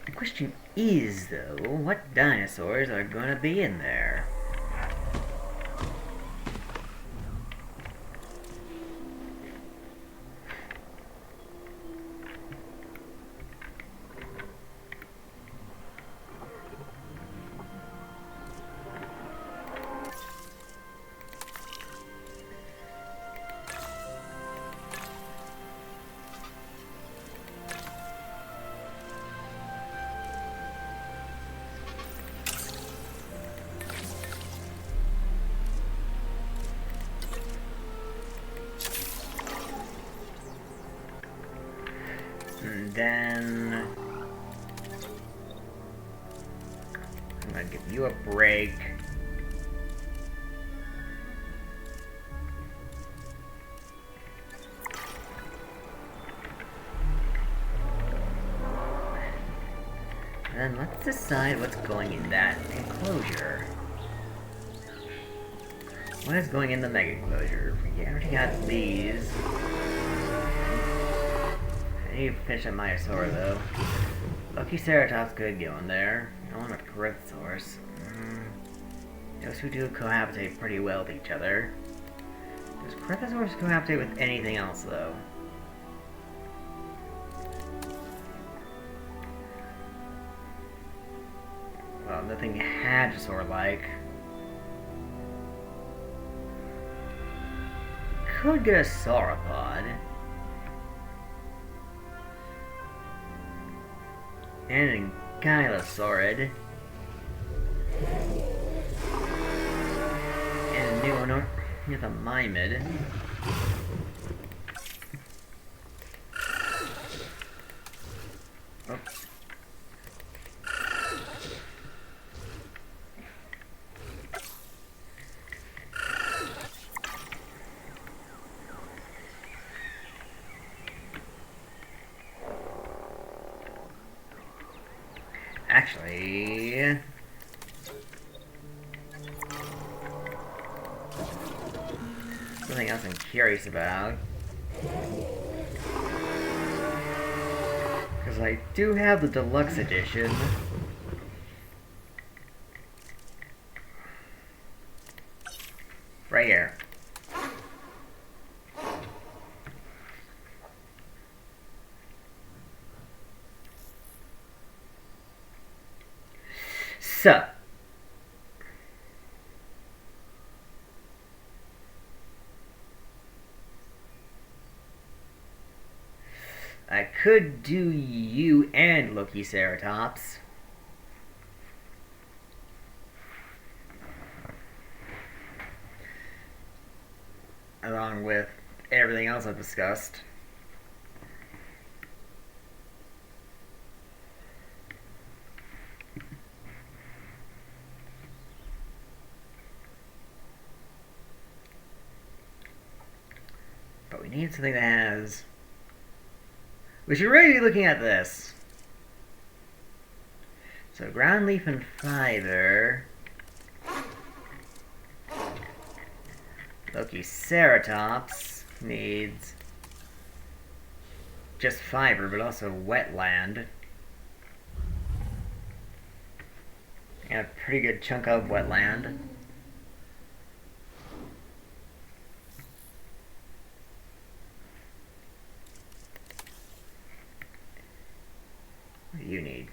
The question is, though, what dinosaurs are going to be in there? And then I'm gonna give you a break. And then let's decide what's going in that enclosure. What is going in the mega enclosure? We already got these. I need to finish up Myosaur though. Lokiceratops could go in there. I want a Cryptosaurus. Those who do cohabitate pretty well with each other. Does Cryptosaurus cohabitate with anything else though? Well, nothing Hadrosaur-like. Could get a sauropod. And a Gylosaurid. And a new one with a Mimid. Oh. Actually, something else I'm curious about, because I do have the deluxe edition. Right here. So, I could do you and Lokiceratops. Along with everything else I've discussed. need something that has... We should really be looking at this. So ground leaf and fiber. Loki Ceratops needs just fiber, but also wetland. And a pretty good chunk of wetland. What do you need?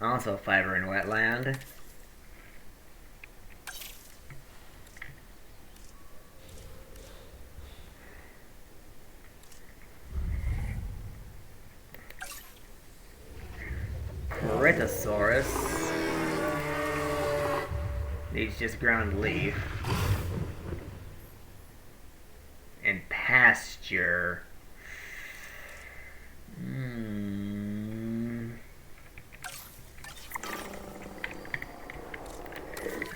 Also fiber and wetland. Critosaurus needs just ground leaf. And pasture.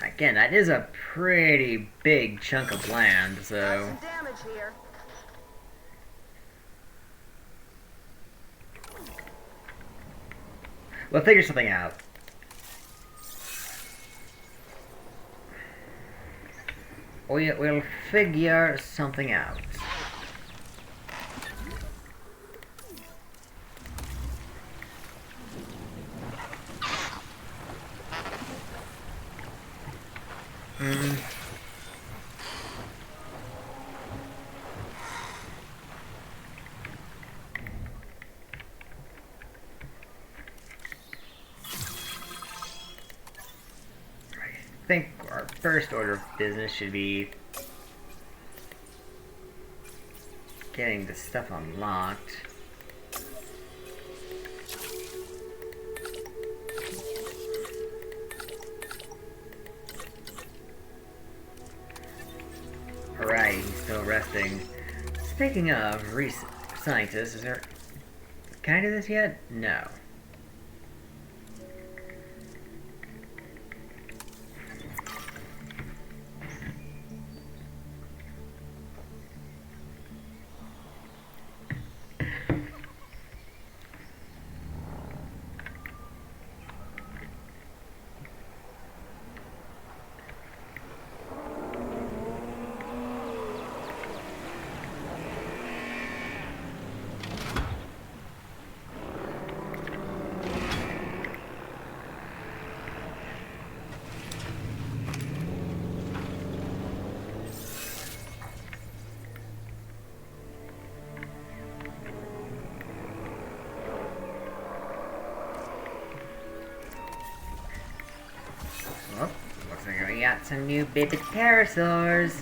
Again, that is a pretty big chunk of land, so... Some damage here. We'll figure something out. We'll figure something out. I think our first order of business should be getting the stuff unlocked. Alright, he's still resting. Speaking of scientists, is there... Can I do this yet? No. Well, looks like we got some new baby pterosaurs.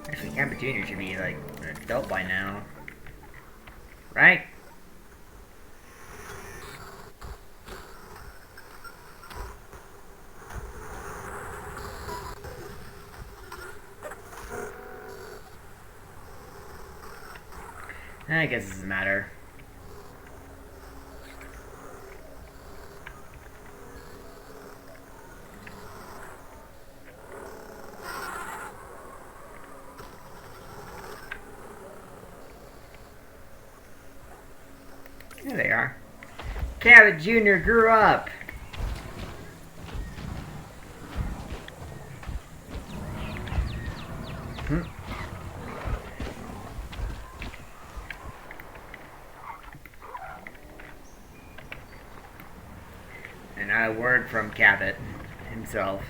Actually, Kappa Jr. should be like an adult by now. Right? I guess it doesn't matter. There they are. Cabot Jr. grew up. And a word from Cabot himself.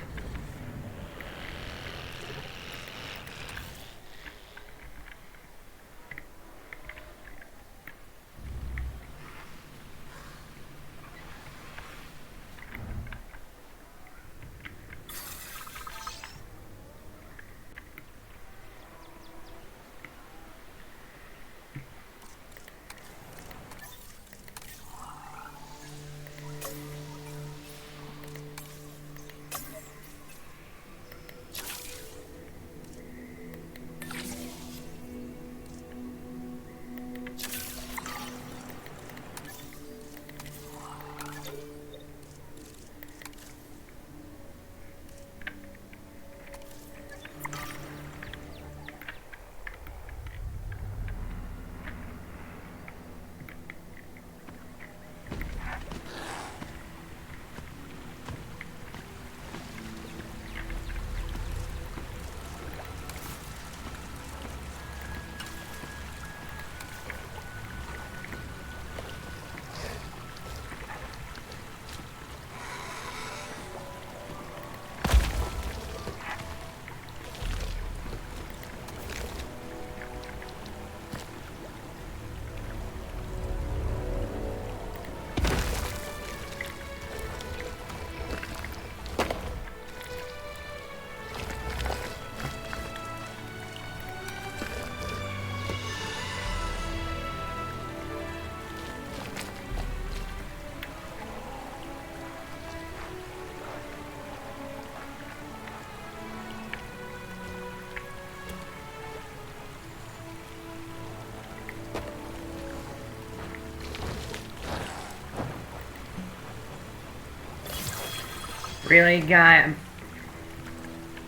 Really, guy?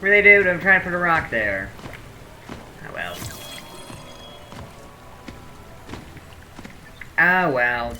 Really, dude? I'm trying to put a rock there. Oh well. Ah well.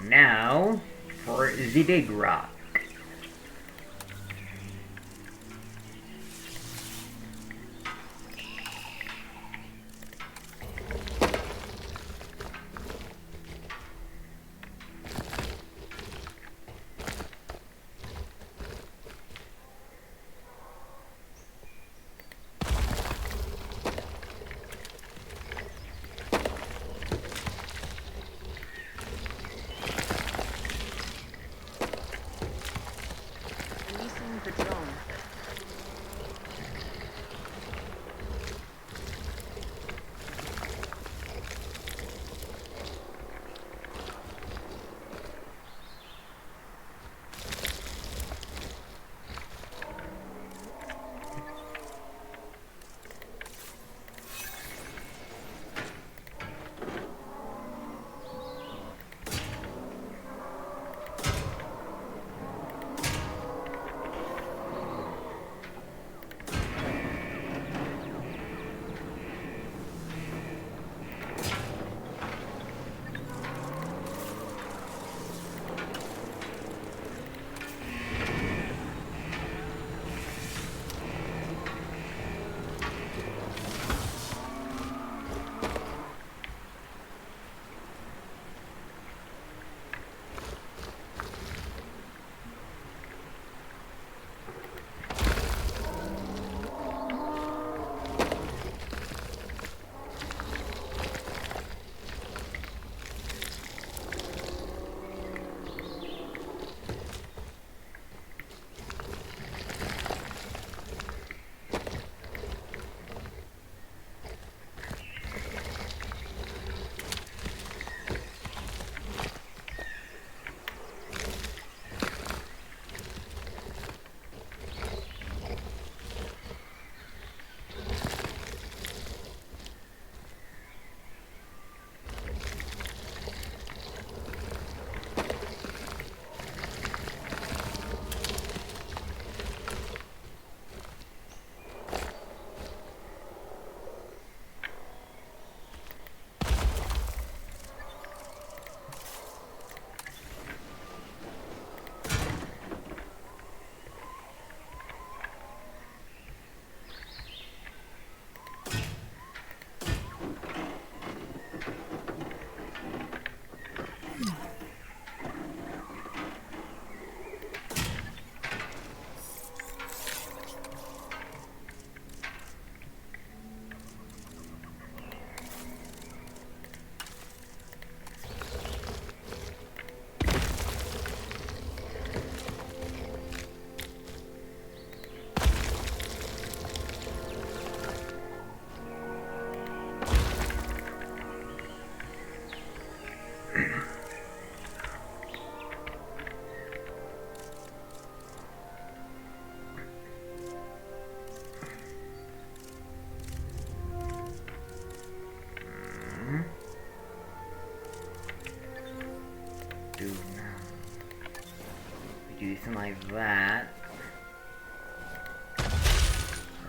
Now, for the big rock.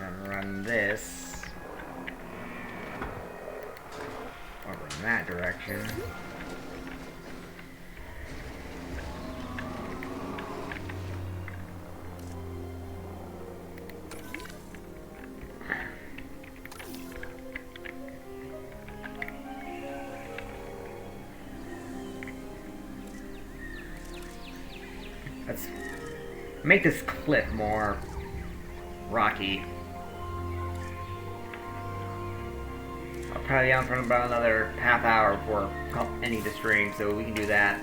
And run this over in that direction. Let's make this cliff more rocky. I'll probably be on for about another half hour before ending the stream, so we can do that.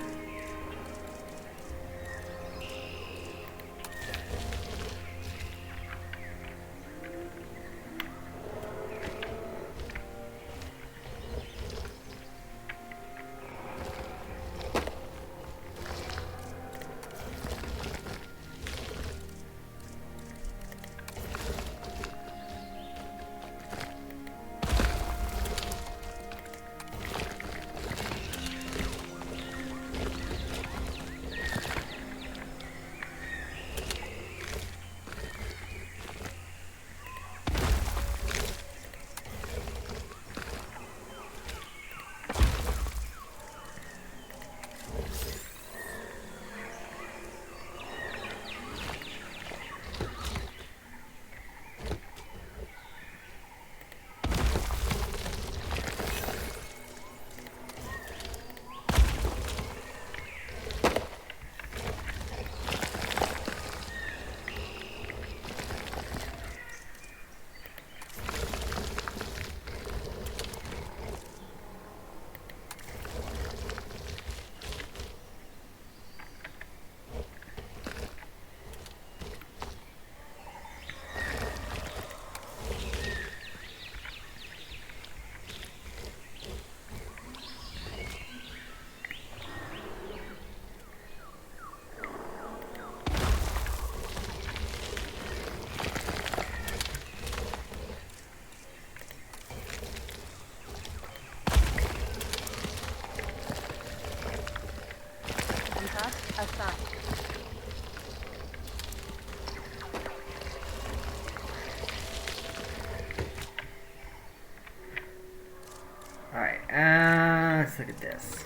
Alright, let's look at this.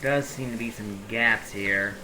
There does seem to be some gaps here.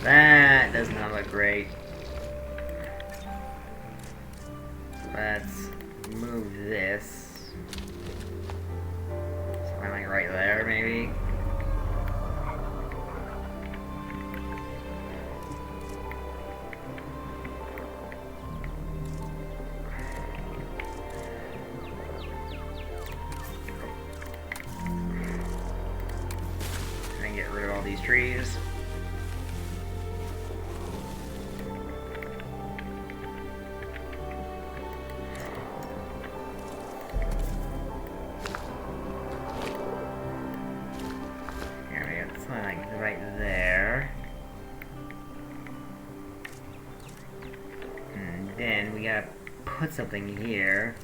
That does not look great. Let's move this. Something like right there, maybe. And get rid of all these trees. one like right there. And then we gotta put something here.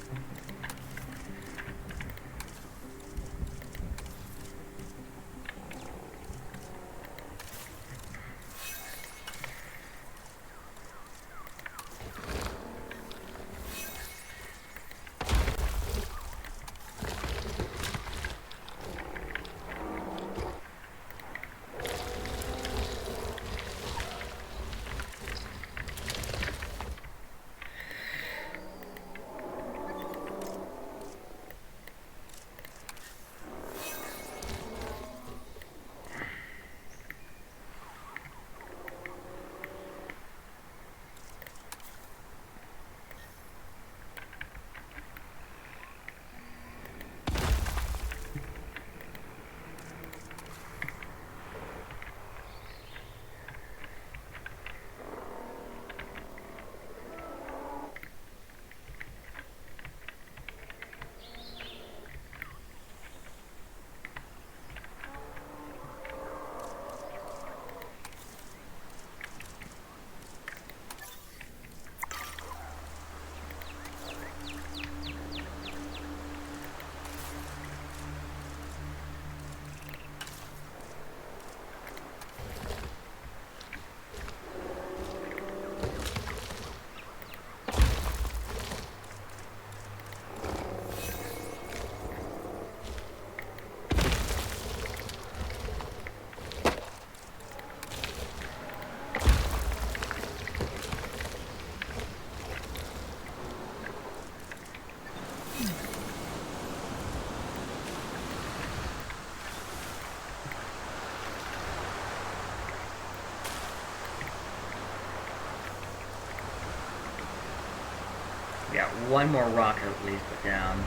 We got one more rock at least put down.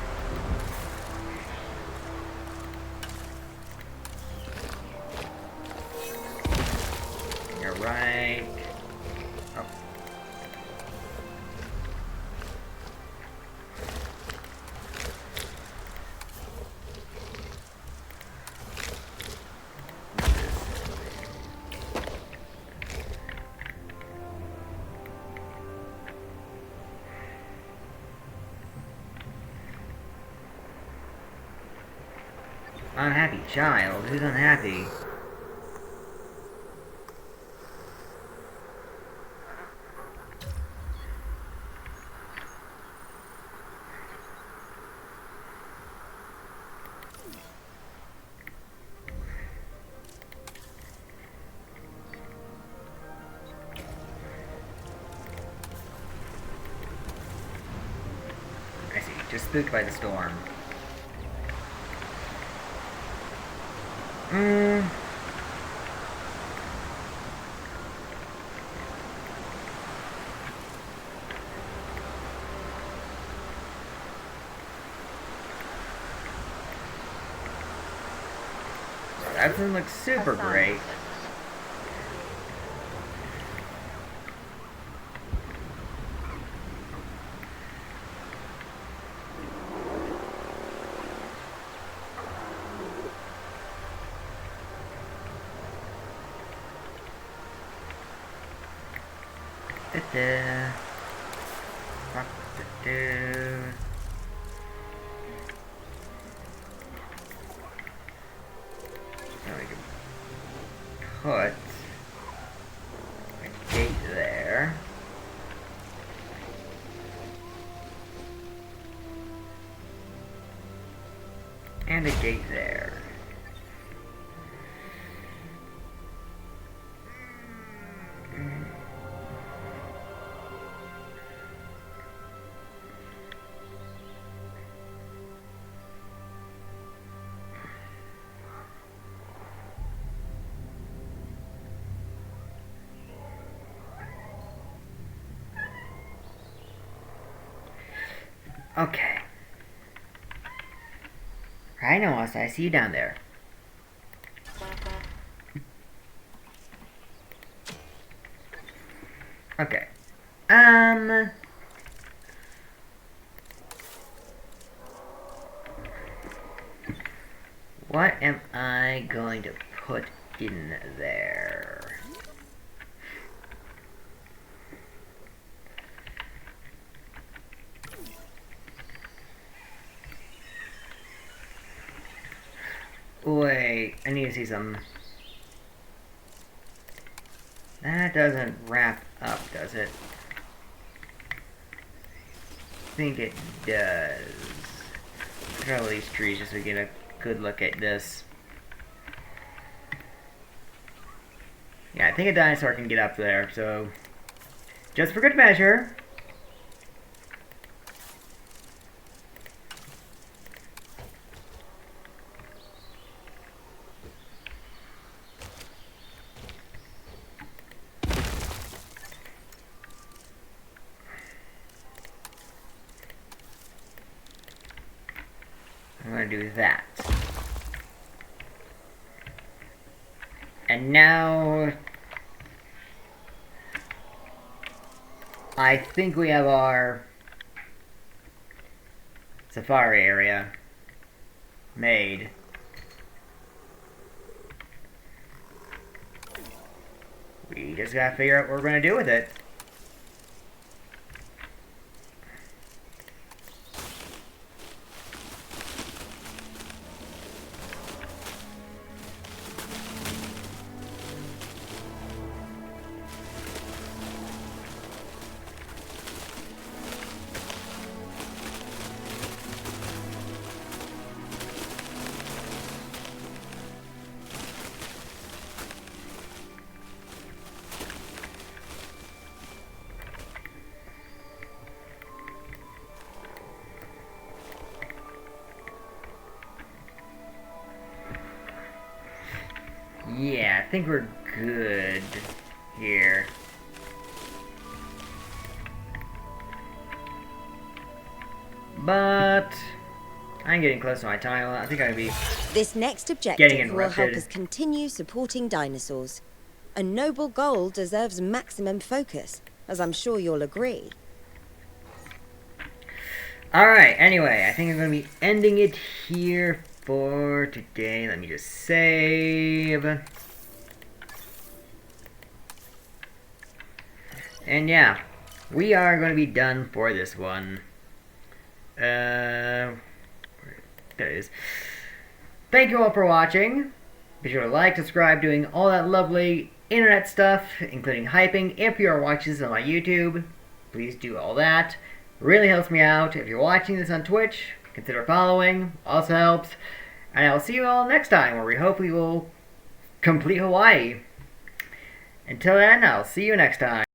You're right. Oh. Unhappy child? Who's unhappy? I see, just spooked by the storm. That doesn't look super great. Da-da. Da-da. Now we can put a gate there. And a gate there. Okay. Rhinoas, I see you down there. Okay. What am I going to put in there. Wait, I need to see some. That doesn't wrap up, does it? I think it does. Control these trees just so we get a good look at this. Yeah, I think a dinosaur can get up there, so just for good measure. I'm going to do that. And now I think we have our safari area made. We just gotta figure out what we're gonna do with it. Yeah, I think we're good here. But I'm getting close to my time. I think I'm gonna be This next getting objective will help interrupted. us continue supporting dinosaurs. A noble goal deserves maximum focus, as I'm sure you'll agree. Alright, anyway, I think I'm going to be ending it here for today. Let me just save. And yeah, we are going to be done for this one. There it is. Thank you all for watching. Be sure to like, subscribe, doing all that lovely internet stuff, including hyping. If you are watching this on my YouTube, please do all that. Really helps me out. If you're watching this on Twitch, consider following. Also helps. And I'll see you all next time, where we hopefully will complete Hawaii. Until then, I'll see you next time.